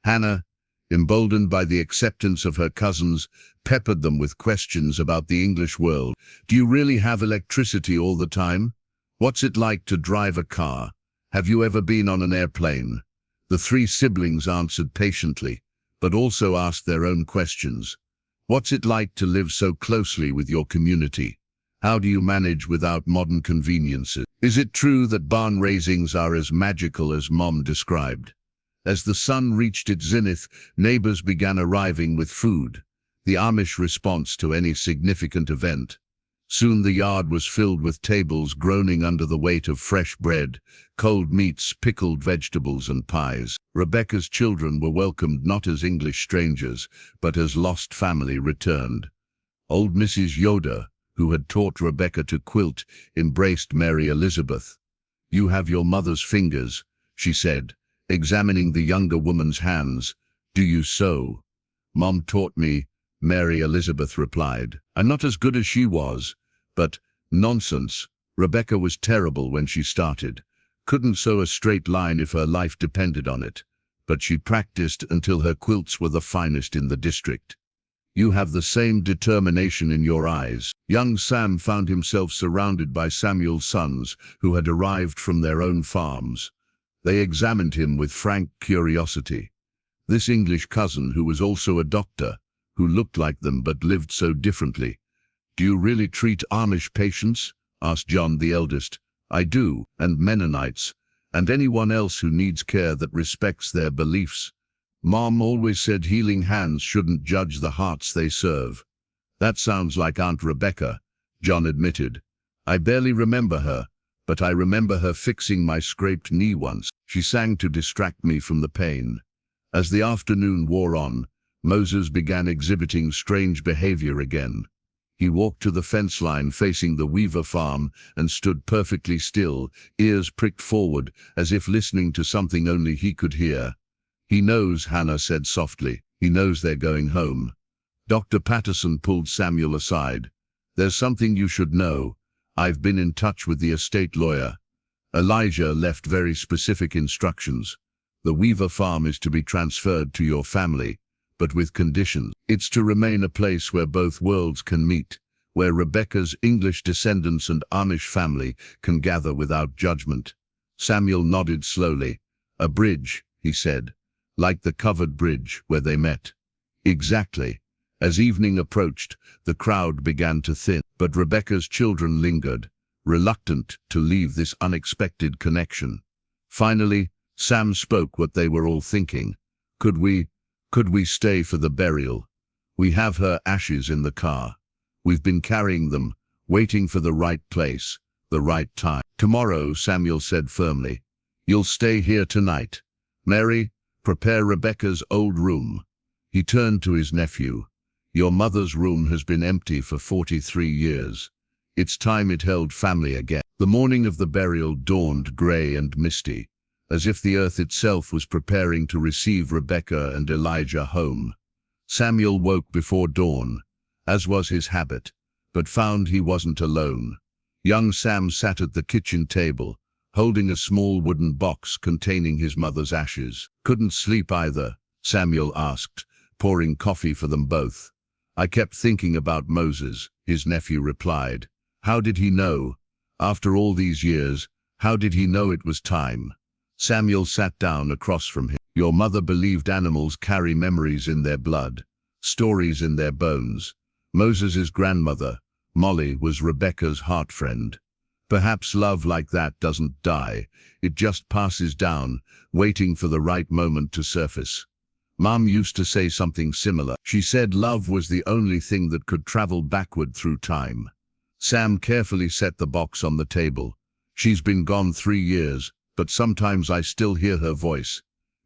Hannah, emboldened by the acceptance of her cousins, peppered them with questions about the English world. Do you really have electricity all the time? What's it like to drive a car? Have you ever been on an airplane? The 3 siblings answered patiently, but also asked their own questions. What's it like to live so closely with your community? How do you manage without modern conveniences? Is it true that barn raisings are as magical as Mom described? As the sun reached its zenith, neighbors began arriving with food, the Amish response to any significant event. Soon the yard was filled with tables groaning under the weight of fresh bread, cold meats, pickled vegetables, and pies. Rebecca's children were welcomed not as English strangers, but as lost family returned. Old Mrs. Yoder, who had taught Rebecca to quilt, embraced Mary Elizabeth. "You have your mother's fingers," she said, examining the younger woman's hands. "Do you sew?" "Mom taught me," Mary Elizabeth replied. "I'm not as good as she was, but nonsense. Rebecca was terrible when she started. Couldn't sew a straight line if her life depended on it, but she practiced until her quilts were the finest in the district." "You have the same determination in your eyes." Young Sam found himself surrounded by Samuel's sons, who had arrived from their own farms. They examined him with frank curiosity. This English cousin, who was also a doctor, who looked like them but lived so differently. "Do you really treat Amish patients?" asked John, the eldest. "I do, and Mennonites, and anyone else who needs care that respects their beliefs. Mom always said healing hands shouldn't judge the hearts they serve." "That sounds like Aunt Rebecca," John admitted. "I barely remember her, but I remember her fixing my scraped knee once. She sang to distract me from the pain." As the afternoon wore on, Moses began exhibiting strange behavior again. He walked to the fence line facing the Weaver farm and stood perfectly still, ears pricked forward, as if listening to something only he could hear. "He knows," Hannah said softly. "He knows they're going home." Dr. Patterson pulled Samuel aside. "There's something you should know. I've been in touch with the estate lawyer. Elijah left very specific instructions. The Weaver farm is to be transferred to your family, but with conditions. It's to remain a place where both worlds can meet, where Rebecca's English descendants and Amish family can gather without judgment." Samuel nodded slowly. "A bridge," he said, "like the covered bridge where they met." "Exactly." As evening approached, the crowd began to thin, but Rebecca's children lingered, reluctant to leave this unexpected connection. Finally, Sam spoke what they were all thinking. Could we stay for the burial? We have her ashes in the car. We've been carrying them, waiting for the right place, the right time." "Tomorrow," Samuel said firmly. "You'll stay here tonight. Mary, prepare Rebecca's old room." He turned to his nephew. "Your mother's room has been empty for 43 years. It's time it held family again." The morning of the burial dawned gray and misty, as if the earth itself was preparing to receive Rebecca and Elijah home. Samuel woke before dawn, as was his habit, but found he wasn't alone. Young Sam sat at the kitchen table, holding a small wooden box containing his mother's ashes. "Couldn't sleep either?" Samuel asked, pouring coffee for them both. "I kept thinking about Moses," his nephew replied. "How did he know? After all these years, how did he know it was time?" Samuel sat down across from him. "Your mother believed animals carry memories in their blood, stories in their bones. Moses's grandmother, Molly, was Rebecca's heart friend. Perhaps love like that doesn't die, it just passes down, waiting for the right moment to surface. Mom used to say something similar. She said love was the only thing that could travel backward through time." Sam carefully set the box on the table. "She's been gone 3 years, but sometimes I still hear her voice.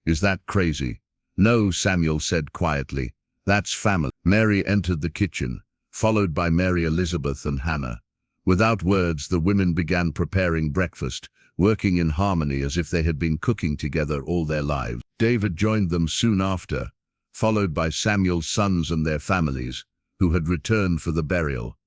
Is that crazy?" "No," Samuel said quietly. "That's family." Mary entered the kitchen, followed by Mary Elizabeth and Hannah. Without words, the women began preparing breakfast, working in harmony as if they had been cooking together all their lives. David joined them soon after, followed by Samuel's sons and their families, who had returned for the burial.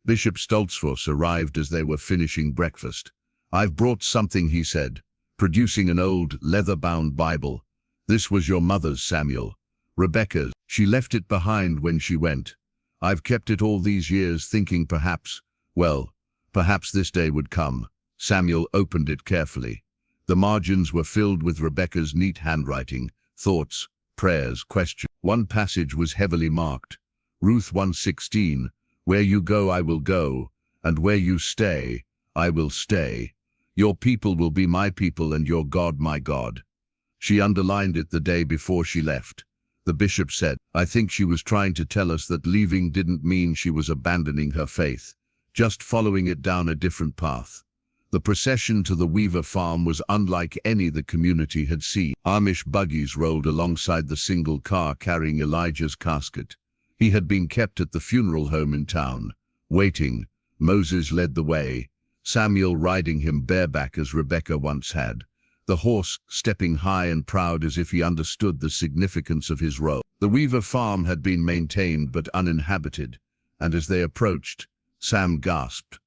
Bishop Stoltzfus arrived as they were finishing breakfast. "I've brought something," he said, producing an old, leather-bound Bible. "This was your mother's, Samuel. Rebecca's. She left it behind when she went. I've kept it all these years thinking perhaps this day would come." Samuel opened it carefully. The margins were filled with Rebecca's neat handwriting, thoughts, prayers, questions. One passage was heavily marked. Ruth 1:16, "Where you go I will go, and where you stay I will stay. Your people will be my people and your God my God." She underlined it the day before she left. The bishop said, "I think she was trying to tell us that leaving didn't mean she was abandoning her faith, just following it down a different path." The procession to the Weaver farm was unlike any the community had seen. Amish buggies rolled alongside the single car carrying Elijah's casket. He had been kept at the funeral home in town. Waiting, Moses led the way, Samuel riding him bareback as Rebekah once had, the horse stepping high and proud as if he understood the significance of his role. The Weaver farm had been maintained but uninhabited, and as they approached, Sam gasped.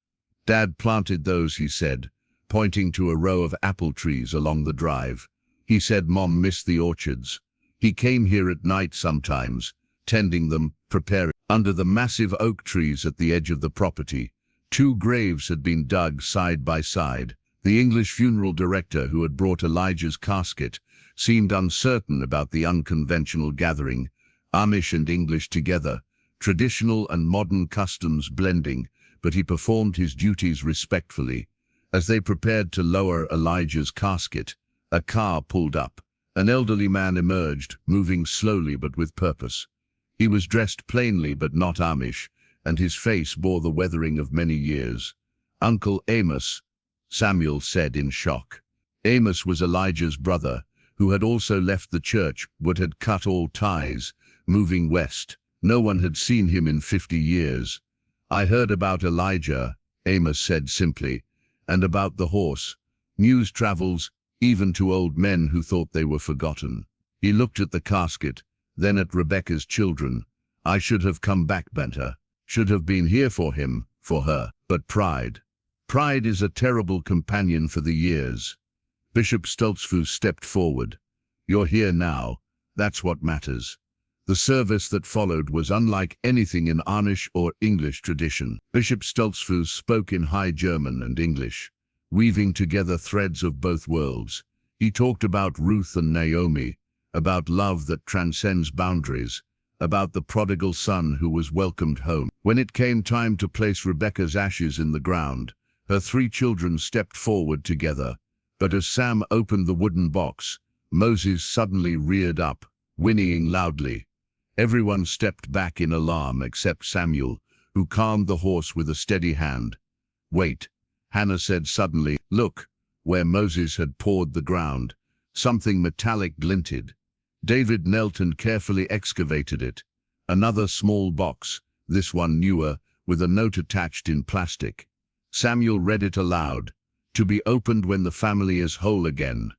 "Dad planted those," he said, pointing to a row of apple trees along the drive. He said Mom missed the orchards. He came here at night sometimes, tending them, preparing. Under the massive oak trees at the edge of the property, 2 graves had been dug side by side. The English funeral director who had brought Elijah's casket seemed uncertain about the unconventional gathering, Amish and English together, traditional and modern customs blending, but he performed his duties respectfully. As they prepared to lower Elijah's casket, a car pulled up. An elderly man emerged, moving slowly but with purpose. He was dressed plainly but not Amish, and his face bore the weathering of many years. "Uncle Amos," Samuel said in shock. Amos was Elijah's brother, who had also left the church but had cut all ties, moving west. No one had seen him in 50 years. "I heard about Elijah," Amos said simply, "and about the horse. News travels, even to old men who thought they were forgotten." He looked at the casket, then at Rebekah's children. "I should have come back better, should have been here for him, for her. But pride is a terrible companion for the years." Bishop Stoltzfus stepped forward. "You're here now, that's what matters." The service that followed was unlike anything in Amish or English tradition. Bishop Stoltzfus spoke in High German and English, weaving together threads of both worlds. He talked about Ruth and Naomi, about love that transcends boundaries, about the prodigal son who was welcomed home. When it came time to place Rebekah's ashes in the ground, her 3 children stepped forward together. But as Sam opened the wooden box, Moses suddenly reared up, whinnying loudly. Everyone stepped back in alarm except Samuel, who calmed the horse with a steady hand. "Wait," Hannah said suddenly. "Look." Where Moses had pawed the ground, something metallic glinted. David knelt and carefully excavated it. Another small box, this one newer, with a note attached in plastic. Samuel read it aloud. "To be opened when the family is whole again."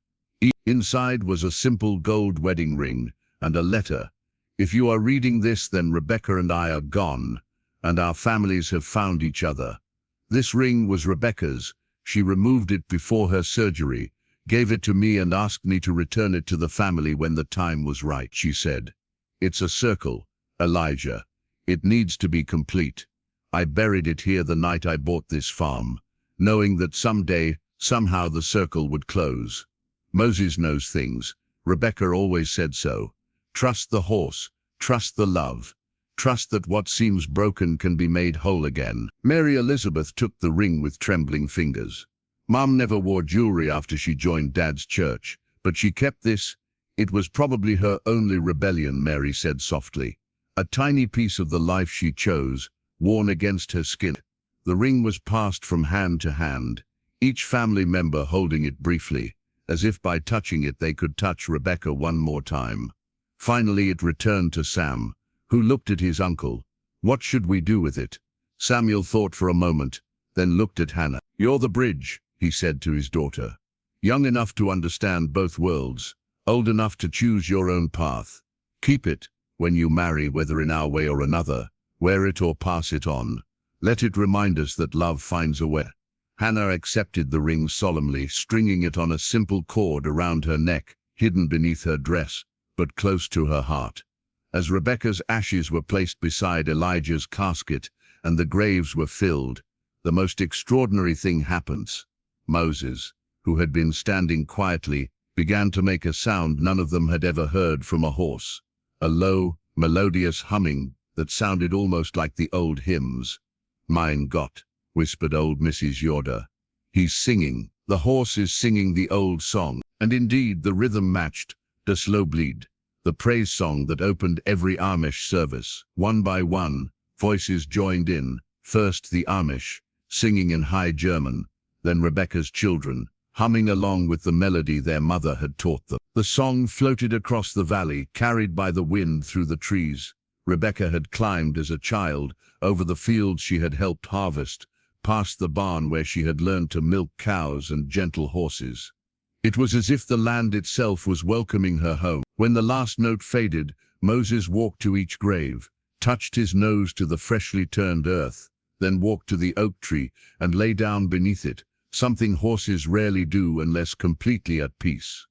Inside was a simple gold wedding ring and a letter. "If you are reading this, then Rebekah and I are gone, and our families have found each other." This ring was Rebekah's. She removed it before her surgery, gave it to me and asked me to return it to the family when the time was right, she said. "It's a circle, Elijah. It needs to be complete. I buried it here the night I bought this farm, knowing that someday, somehow the circle would close. Moses knows things. Rebekah always said so. Trust the horse, trust the love, trust that what seems broken can be made whole again." Mary Elizabeth took the ring with trembling fingers. "Mom never wore jewelry after she joined Dad's church, but she kept this. It was probably her only rebellion," Mary said softly. "A tiny piece of the life she chose, worn against her skin." The ring was passed from hand to hand, each family member holding it briefly, as if by touching it they could touch Rebekah one more time. Finally it returned to Sam, who looked at his uncle. "What should we do with it?" Samuel thought for a moment, then looked at Hannah. "You're the bridge," he said to his daughter. "Young enough to understand both worlds, old enough to choose your own path. Keep it, when you marry, whether in our way or another, wear it or pass it on. Let it remind us that love finds a way." Hannah accepted the ring solemnly, stringing it on a simple cord around her neck, hidden beneath her dress, but close to her heart. As Rebekah's ashes were placed beside Elijah's casket and the graves were filled, the most extraordinary thing happened. Moses, who had been standing quietly, began to make a sound none of them had ever heard from a horse. A low, melodious humming that sounded almost like the old hymns. "Mein Gott," whispered old Mrs. Yoder. "He's singing. The horse is singing the old song." And indeed, the rhythm matched the slow bleed, the praise song that opened every Amish service. One by one, voices joined in, first the Amish, singing in High German, then Rebecca's children, humming along with the melody their mother had taught them. The song floated across the valley, carried by the wind through the trees. Rebecca had climbed as a child over the fields she had helped harvest, past the barn where she had learned to milk cows and gentle horses. It was as if the land itself was welcoming her home. When the last note faded, Moses walked to each grave, touched his nose to the freshly turned earth, then walked to the oak tree and lay down beneath it, something horses rarely do unless completely at peace.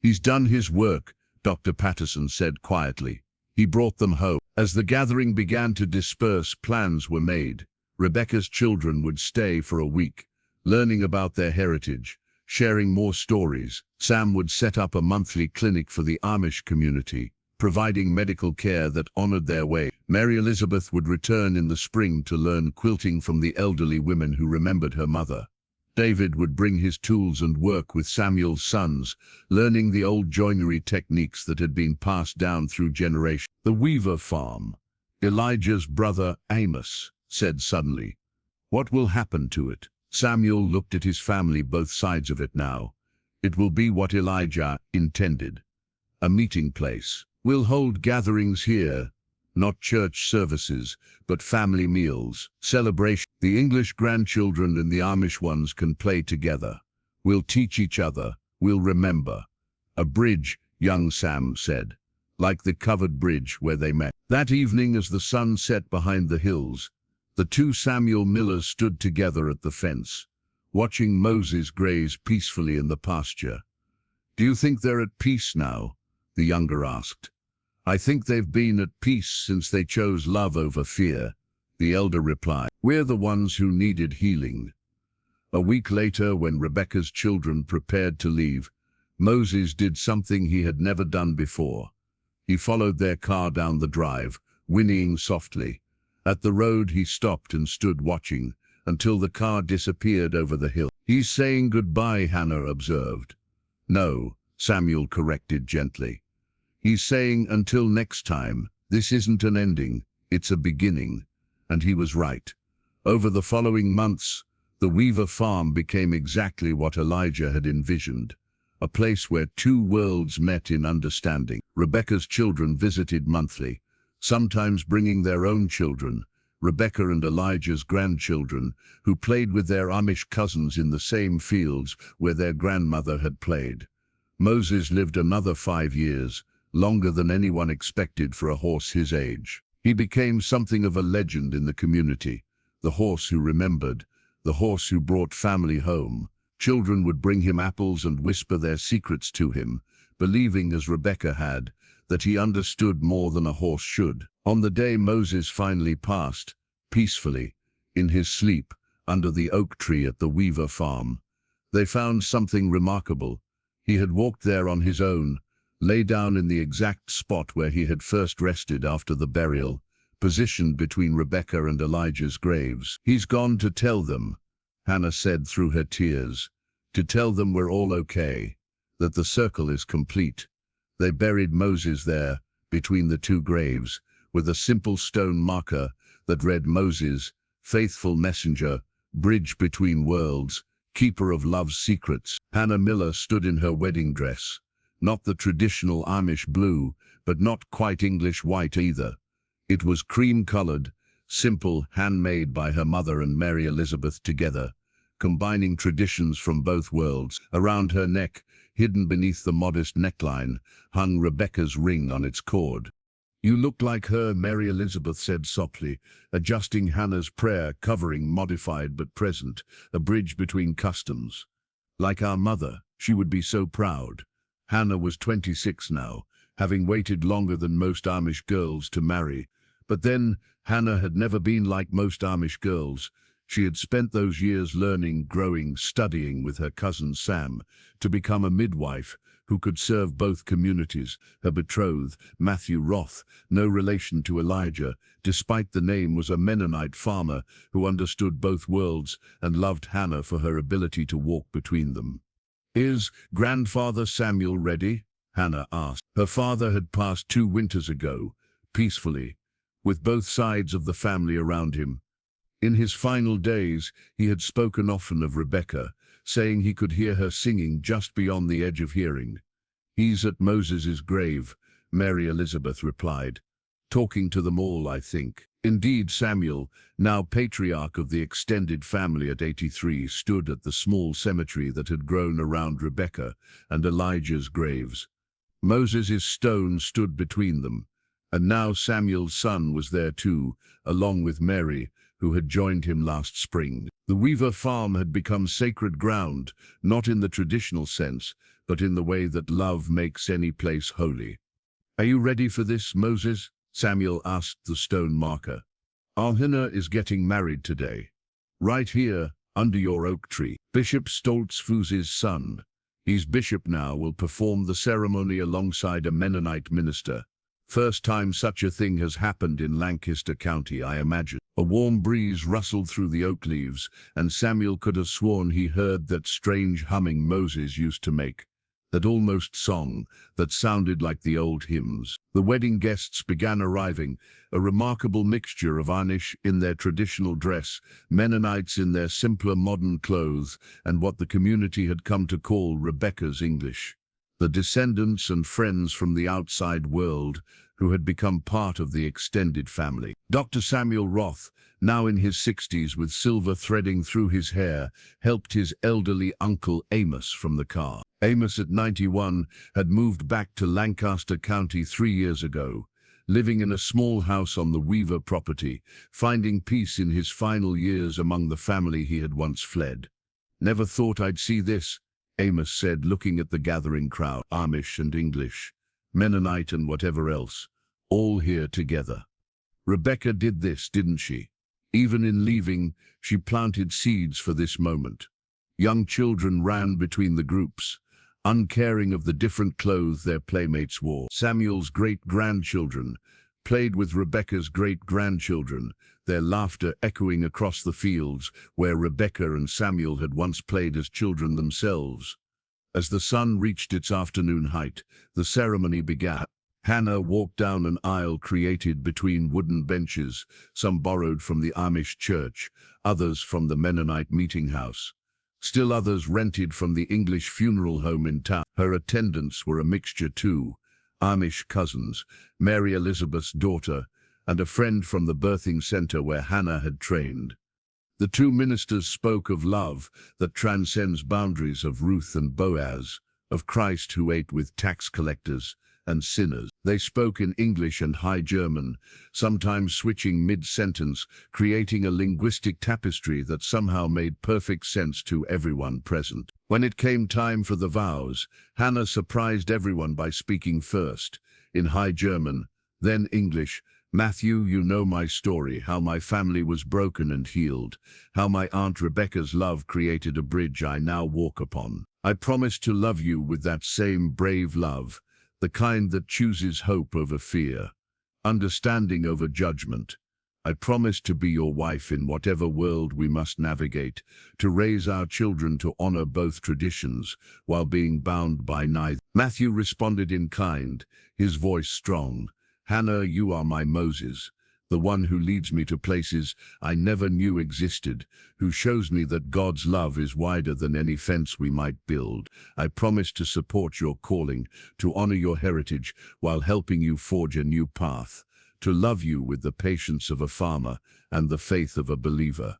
"He's done his work," Dr. Patterson said quietly. He brought them home. As the gathering began to disperse, plans were made. Rebecca's children would stay for a week, learning about their heritage, sharing more stories. Sam would set up a monthly clinic for the Amish community, providing medical care that honored their way. Mary Elizabeth would return in the spring to learn quilting from the elderly women who remembered her mother. David would bring his tools and work with Samuel's sons, learning the old joinery techniques that had been passed down through generations. The Weaver farm. Elijah's brother Amos said suddenly, "What will happen to it?" Samuel looked at his family, both sides of it now. "It will be what Elijah intended. A meeting place. We'll hold gatherings here, not church services, but family meals, celebration. The English grandchildren and the Amish ones can play together. We'll teach each other, we'll remember." "A bridge," young Sam said, "like the covered bridge where they met." That evening, as the sun set behind the hills, the two Samuel Millers stood together at the fence, watching Moses graze peacefully in the pasture. "Do you think they're at peace now?" the younger asked. "I think they've been at peace since they chose love over fear," the elder replied. "We're the ones who needed healing." A week later, when Rebecca's children prepared to leave, Moses did something he had never done before. He followed their car down the drive, whinnying softly. At the road, he stopped and stood watching until the car disappeared over the hill. "He's saying goodbye," Hannah observed. "No," Samuel corrected gently. "He's saying until next time. This isn't an ending, it's a beginning." And he was right. Over the following months, the Weaver farm became exactly what Elijah had envisioned, a place where two worlds met in understanding. Rebecca's children visited monthly, sometimes bringing their own children, Rebecca and Elijah's grandchildren, who played with their Amish cousins in the same fields where their grandmother had played. Moses lived another 5 years, longer than anyone expected for a horse his age. He became something of a legend in the community, the horse who remembered, the horse who brought family home. Children would bring him apples and whisper their secrets to him, believing, as Rebecca had, that he understood more than a horse should. On the day Moses finally passed, peacefully, in his sleep, under the oak tree at the Weaver farm, they found something remarkable. He had walked there on his own, lay down in the exact spot where he had first rested after the burial, positioned between Rebecca and Elijah's graves. "He's gone to tell them," Hannah said through her tears, "to tell them we're all okay, that the circle is complete." They buried Moses there, between the two graves, with a simple stone marker that read, "Moses, faithful messenger, bridge between worlds, keeper of love's secrets." Hannah Miller stood in her wedding dress, not the traditional Amish blue, but not quite English white either. It was cream-colored, simple, handmade by her mother and Mary Elizabeth together, combining traditions from both worlds. Around her neck, hidden beneath the modest neckline, hung Rebecca's ring on its cord. "You look like her," Mary Elizabeth said softly, adjusting Hannah's prayer covering, modified but present, a bridge between customs. "Like our mother, she would be so proud." Hannah was 26 now, having waited longer than most Amish girls to marry. But then, Hannah had never been like most Amish girls. She had spent those years learning, growing, studying with her cousin Sam to become a midwife who could serve both communities. Her betrothed, Matthew Roth, no relation to Elijah, despite the name, was a Mennonite farmer who understood both worlds and loved Hannah for her ability to walk between them. Is grandfather Samuel ready? Hannah asked. Her father had passed 2 winters ago, peacefully, with both sides of the family around him. In his final days, he had spoken often of Rebecca, saying he could hear her singing just beyond the edge of hearing. He's at Moses's grave, Mary Elizabeth replied. Talking to them all, I think. Indeed, Samuel, now patriarch of the extended family at 83, stood at the small cemetery that had grown around Rebecca and Elijah's graves. Moses's stone stood between them, and now Samuel's son was there too, along with Mary, who had joined him last spring. The Weaver farm had become sacred ground, not in the traditional sense, but in the way that love makes any place holy. Are you ready for this, Moses? Samuel asked the stone marker. Our Hannah is getting married today. Right here, under your oak tree. Bishop Stoltzfus's son. He's bishop now, will perform the ceremony alongside a Mennonite minister. First time such a thing has happened in Lancaster County, I imagine. A warm breeze rustled through the oak leaves, and Samuel could have sworn he heard that strange humming Moses used to make. That almost song that sounded like the old hymns. The wedding guests began arriving, a remarkable mixture of Amish in their traditional dress, Mennonites in their simpler modern clothes, and what the community had come to call Rebecca's English. The descendants and friends from the outside world who had become part of the extended family. Dr. Samuel Roth, now in his 60s with silver threading through his hair, helped his elderly uncle Amos from the car. Amos, at 91, had moved back to Lancaster County 3 years ago, living in a small house on the Weaver property, finding peace in his final years among the family he had once fled. Never thought I'd see this, Amos said, looking at the gathering crowd. Amish and English, Mennonite and whatever else, all here together. Rebecca did this, didn't she? Even in leaving, she planted seeds for this moment. Young children ran between the groups, uncaring of the different clothes their playmates wore. Samuel's great-grandchildren played with Rebecca's great-grandchildren, their laughter echoing across the fields where Rebecca and Samuel had once played as children themselves. As the sun reached its afternoon height, the ceremony began. Hannah walked down an aisle created between wooden benches, some borrowed from the Amish church, others from the Mennonite meeting house. Still others rented from the English funeral home in town. Her attendants were a mixture too, Amish cousins, Mary Elizabeth's daughter, and a friend from the birthing center where Hannah had trained. The two ministers spoke of love that transcends boundaries, of Ruth and Boaz, of Christ who ate with tax collectors and sinners. They spoke in English and High German, sometimes switching mid-sentence, creating a linguistic tapestry that somehow made perfect sense to everyone present. When it came time for the vows, Hannah surprised everyone by speaking first, in High German, then English. Matthew, you know my story, how my family was broken and healed, how my Aunt Rebecca's love created a bridge I now walk upon. I promise to love you with that same brave love, the kind that chooses hope over fear, understanding over judgment. I promise to be your wife in whatever world we must navigate, to raise our children to honor both traditions while being bound by neither. Matthew responded in kind, his voice strong. Hannah, you are my Moses, the one who leads me to places I never knew existed, who shows me that God's love is wider than any fence we might build. I promise to support your calling, to honor your heritage while helping you forge a new path, to love you with the patience of a farmer and the faith of a believer.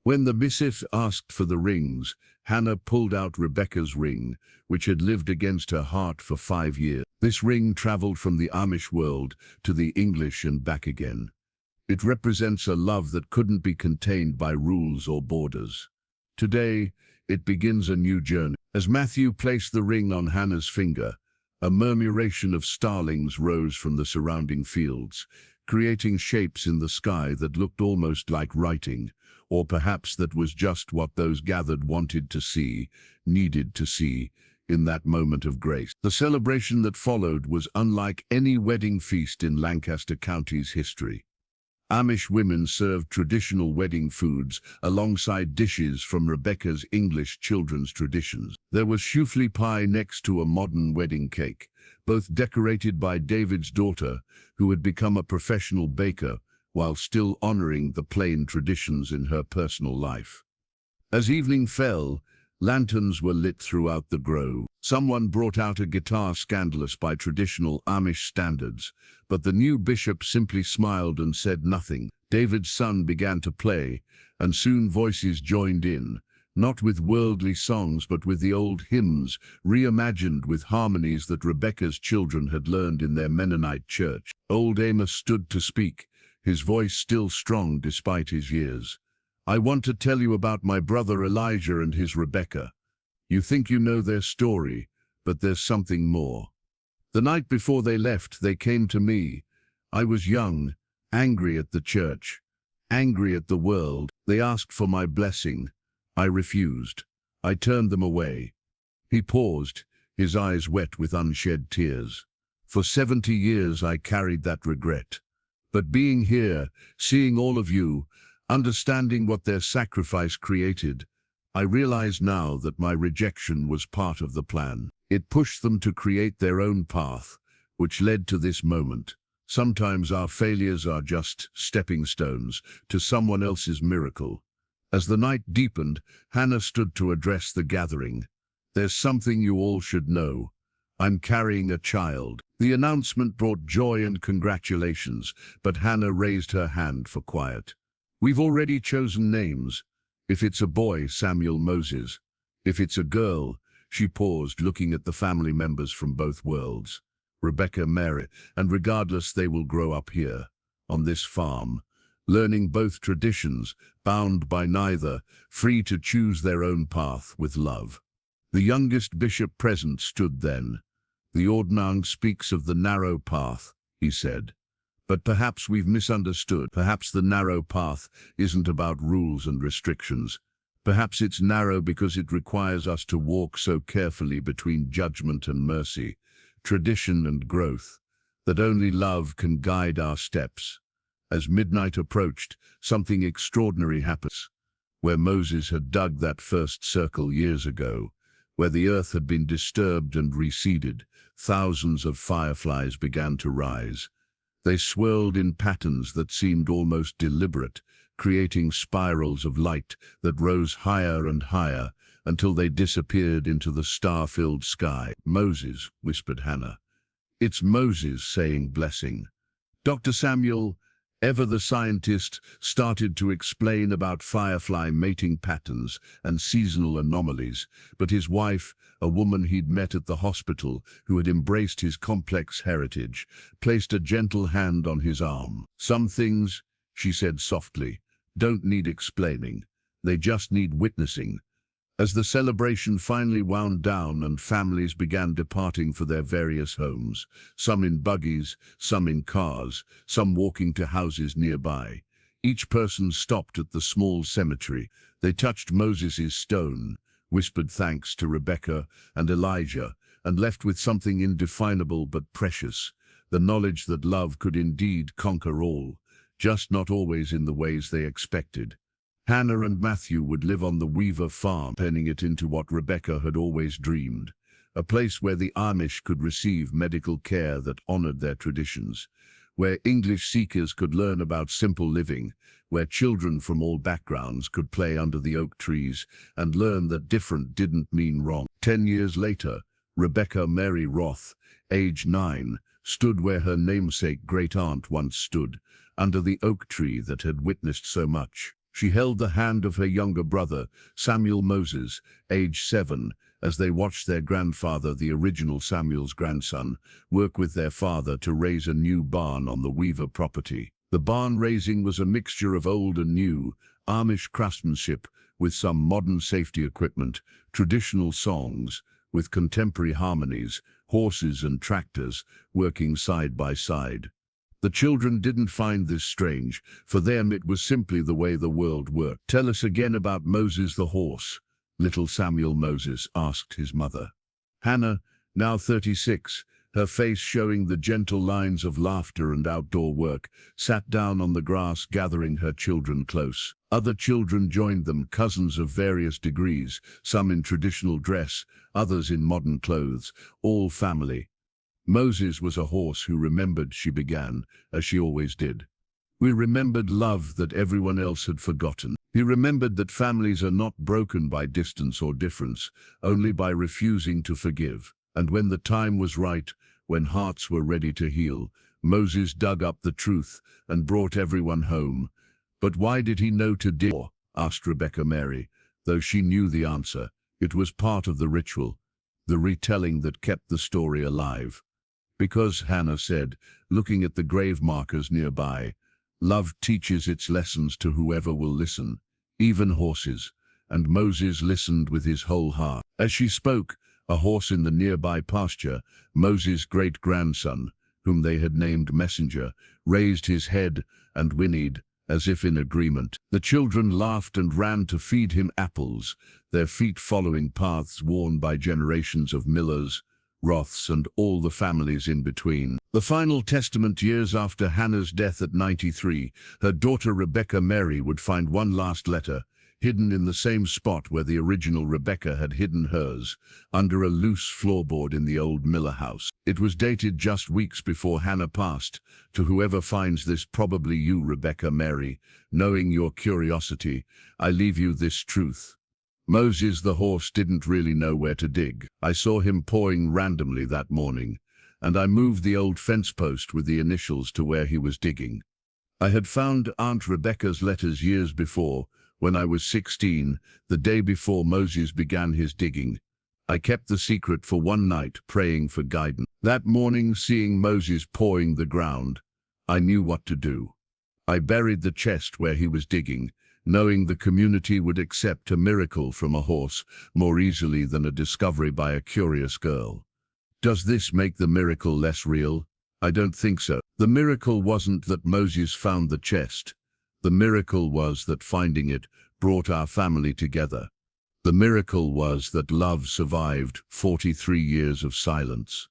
When the missive asked for the rings, Hannah pulled out Rebecca's ring, which had lived against her heart for 5 years. This ring traveled from the Amish world to the English and back again. It represents a love that couldn't be contained by rules or borders. Today, it begins a new journey. As Matthew placed the ring on Hannah's finger, a murmuration of starlings rose from the surrounding fields, creating shapes in the sky that looked almost like writing, or perhaps that was just what those gathered wanted to see, needed to see, in that moment of grace. The celebration that followed was unlike any wedding feast in Lancaster County's history. Amish women served traditional wedding foods alongside dishes from Rebecca's English children's traditions. There was choufle pie next to a modern wedding cake, both decorated by David's daughter, who had become a professional baker while still honoring the plain traditions in her personal life. As evening fell, lanterns were lit throughout the grove. Someone brought out a guitar scandalous by traditional Amish standards, but the new bishop simply smiled and said nothing. David's son began to play, and soon voices joined in, not with worldly songs but with the old hymns, reimagined with harmonies that Rebecca's children had learned in their Mennonite church. Old Amos stood to speak, his voice still strong despite his years. "I want to tell you about my brother Elijah and his Rebecca. You think you know their story, but there's something more. The night before they left, they came to me. I was young, angry at the church, angry at the world. They asked for my blessing. I refused. I turned them away." He paused, his eyes wet with unshed tears. "For 70 years I carried that regret. But being here, seeing all of you, understanding what their sacrifice created, I realize now that my rejection was part of the plan. It pushed them to create their own path, which led to this moment. Sometimes our failures are just stepping stones to someone else's miracle." As the night deepened, Hannah stood to address the gathering. "There's something you all should know. I'm carrying a child." The announcement brought joy and congratulations, but Hannah raised her hand for quiet. "We've already chosen names. If it's a boy, Samuel Moses. If it's a girl," she paused, looking at the family members from both worlds, "Rebecca Mary, and regardless they will grow up here, on this farm, learning both traditions, bound by neither, free to choose their own path with love." The youngest bishop present stood then. "The Ordnung speaks of the narrow path," he said. "But perhaps we've misunderstood. Perhaps the narrow path isn't about rules and restrictions. Perhaps it's narrow because it requires us to walk so carefully between judgment and mercy, tradition and growth, that only love can guide our steps." As midnight approached, something extraordinary happened. Where Moses had dug that first circle years ago, where the earth had been disturbed and reseeded, thousands of fireflies began to rise. They swirled in patterns that seemed almost deliberate, creating spirals of light that rose higher and higher until they disappeared into the star-filled sky. "Moses," whispered Hannah. "It's Moses saying blessing." Dr. Samuel, ever the scientist, started to explain about firefly mating patterns and seasonal anomalies, but his wife, a woman he'd met at the hospital who had embraced his complex heritage, placed a gentle hand on his arm. "Some things," she said softly, "don't need explaining. They just need witnessing." As the celebration finally wound down and families began departing for their various homes, some in buggies, some in cars, some walking to houses nearby, each person stopped at the small cemetery. They touched Moses' stone, whispered thanks to Rebecca and Elijah, and left with something indefinable but precious, the knowledge that love could indeed conquer all, just not always in the ways they expected. Hannah and Matthew would live on the Weaver farm, turning it into what Rebecca had always dreamed, a place where the Amish could receive medical care that honored their traditions, where English seekers could learn about simple living, where children from all backgrounds could play under the oak trees and learn that different didn't mean wrong. 10 years later, Rebecca Mary Roth, age 9, stood where her namesake great-aunt once stood, under the oak tree that had witnessed so much. She held the hand of her younger brother, Samuel Moses, age 7, as they watched their grandfather, the original Samuel's grandson, work with their father to raise a new barn on the Weaver property. The barn raising was a mixture of old and new, Amish craftsmanship with some modern safety equipment, traditional songs with contemporary harmonies, horses and tractors working side by side. The children didn't find this strange. For them it was simply the way the world worked. "Tell us again about Moses the horse," little Samuel Moses asked his mother. Hannah, now 36, her face showing the gentle lines of laughter and outdoor work, sat down on the grass, gathering her children close. Other children joined them, cousins of various degrees, some in traditional dress, others in modern clothes, all family. Moses was a horse who remembered, she began, as she always did. We remembered love that everyone else had forgotten. He remembered that families are not broken by distance or difference, only by refusing to forgive. And when the time was right, when hearts were ready to heal, Moses dug up the truth and brought everyone home. But why did he know to dig? Asked Rebecca Mary, though she knew the answer. It was part of the ritual, the retelling that kept the story alive. Because, Hannah said, looking at the grave markers nearby, love teaches its lessons to whoever will listen, even horses, and Moses listened with his whole heart. As she spoke, a horse in the nearby pasture, Moses' great-grandson, whom they had named Messenger, raised his head and whinnied, as if in agreement. The children laughed and ran to feed him apples, their feet following paths worn by generations of millers, Roths, and all the families in between. The final testament years after Hannah's death at 93, her daughter Rebecca Mary would find one last letter, hidden in the same spot where the original Rebecca had hidden hers, under a loose floorboard in the old Miller house. It was dated just weeks before Hannah passed. To whoever finds this, probably you, Rebecca Mary, knowing your curiosity, I leave you this truth. Moses the horse didn't really know where to dig. I saw him pawing randomly that morning, and I moved the old fence post with the initials to where he was digging. I had found Aunt Rebecca's letters years before, when I was 16, the day before Moses began his digging. I kept the secret for one night, praying for guidance. That morning, seeing Moses pawing the ground, I knew what to do. I buried the chest where he was digging, knowing the community would accept a miracle from a horse more easily than a discovery by a curious girl. Does this make the miracle less real? I don't think so. The miracle wasn't that Moses found the chest. The miracle was that finding it brought our family together. The miracle was that love survived 43 years of silence.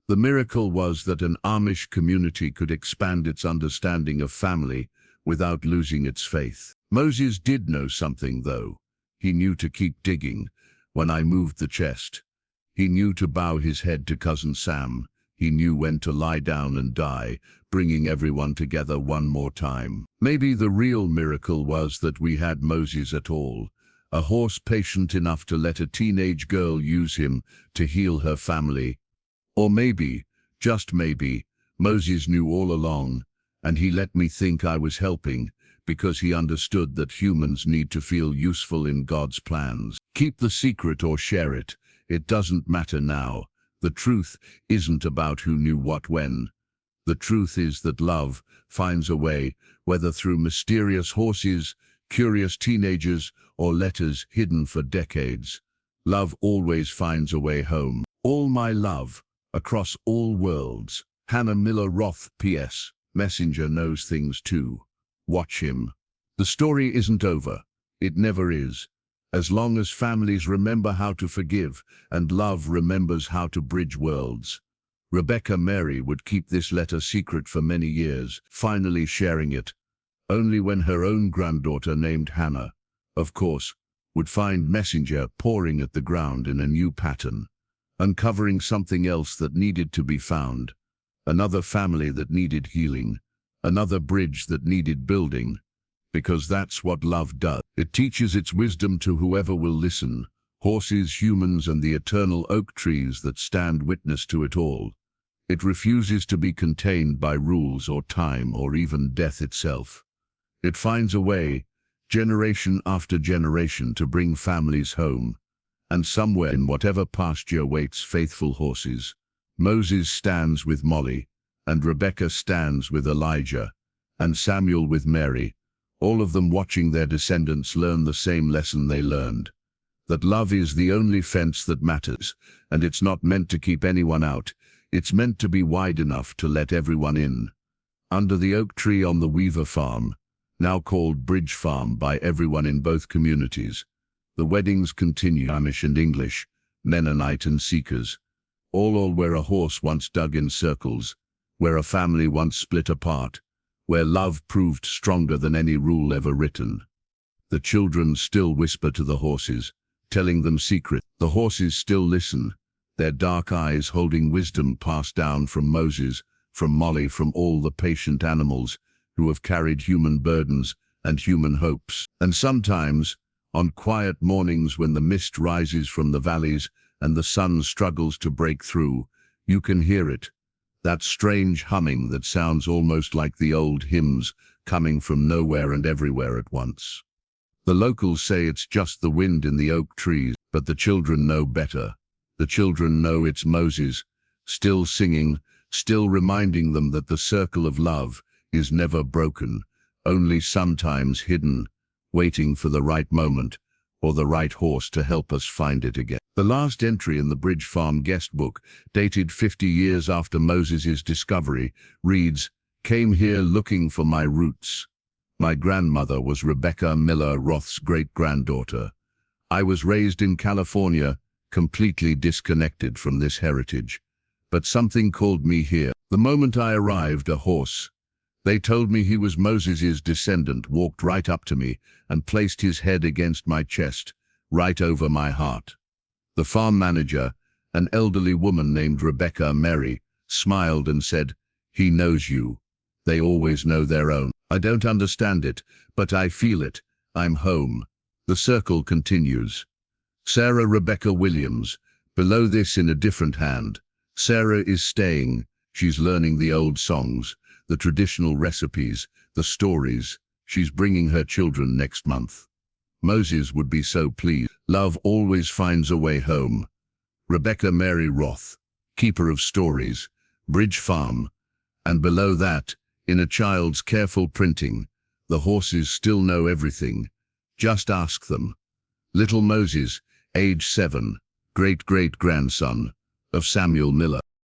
The miracle was that an Amish community could expand its understanding of family without losing its faith. Moses did know something, though. He knew to keep digging. When I moved the chest, he knew to bow his head to Cousin Sam. He knew when to lie down and die, bringing everyone together one more time. Maybe the real miracle was that we had Moses at all, a horse patient enough to let a teenage girl use him to heal her family. Or maybe, just maybe, Moses knew all along, and he let me think I was helping, because he understood that humans need to feel useful in God's plans. Keep the secret or share it. It doesn't matter now. The truth isn't about who knew what when. The truth is that love finds a way, whether through mysterious horses, curious teenagers, or letters hidden for decades. Love always finds a way home. All my love, across all worlds. Hannah Miller Roth. P.S. Messenger knows things too. Watch him. The story isn't over. It never is. As long as families remember how to forgive and love remembers how to bridge worlds. Rebecca Mary would keep this letter secret for many years, finally sharing it only when her own granddaughter, named Hannah, of course, would find Messenger pawing at the ground in a new pattern, uncovering something else that needed to be found, another family that needed healing, another bridge that needed building, because that's what love does. It teaches its wisdom to whoever will listen, horses, humans, and the eternal oak trees that stand witness to it all. It refuses to be contained by rules or time or even death itself. It finds a way, generation after generation, to bring families home, and somewhere in whatever pasture waits faithful horses, Moses stands with Molly, and Rebecca stands with Elijah, and Samuel with Mary, all of them watching their descendants learn the same lesson they learned, that love is the only fence that matters, and it's not meant to keep anyone out, it's meant to be wide enough to let everyone in. Under the oak tree on the Weaver farm, now called Bridge Farm by everyone in both communities, the weddings continue, Amish and English, Mennonite and Seekers. All where a horse once dug in circles, where a family once split apart, where love proved stronger than any rule ever written. The children still whisper to the horses, telling them secrets. The horses still listen, their dark eyes holding wisdom passed down from Moses, from Molly, from all the patient animals who have carried human burdens and human hopes. And sometimes, on quiet mornings when the mist rises from the valleys and the sun struggles to break through, you can hear it, that strange humming that sounds almost like the old hymns coming from nowhere and everywhere at once. The locals say it's just the wind in the oak trees, but the children know better. The children know it's Moses, still singing, still reminding them that the circle of love is never broken, only sometimes hidden, waiting for the right moment or the right horse to help us find it again. The last entry in the Bridge Farm guest book, dated 50 years after Moses's discovery, reads, "Came here looking for my roots. My grandmother was Rebecca Miller Roth's great-granddaughter. I was raised in California, completely disconnected from this heritage. But something called me here. The moment I arrived, a horse, they told me he was Moses's descendant, walked right up to me and placed his head against my chest, right over my heart. The farm manager, an elderly woman named Rebecca Mary, smiled and said, 'He knows you. They always know their own. I don't understand it, but I feel it. I'm home.'" The circle continues. Sarah Rebecca Williams, below this in a different hand. Sarah is staying. She's learning the old songs, the traditional recipes, the stories. She's bringing her children next month. Moses would be so pleased. Love always finds a way home. Rebecca Mary Roth, keeper of stories, Bridge Farm. And below that, in a child's careful printing, the horses still know everything. Just ask them. Little Moses, age 7, great-great-grandson of Samuel Miller.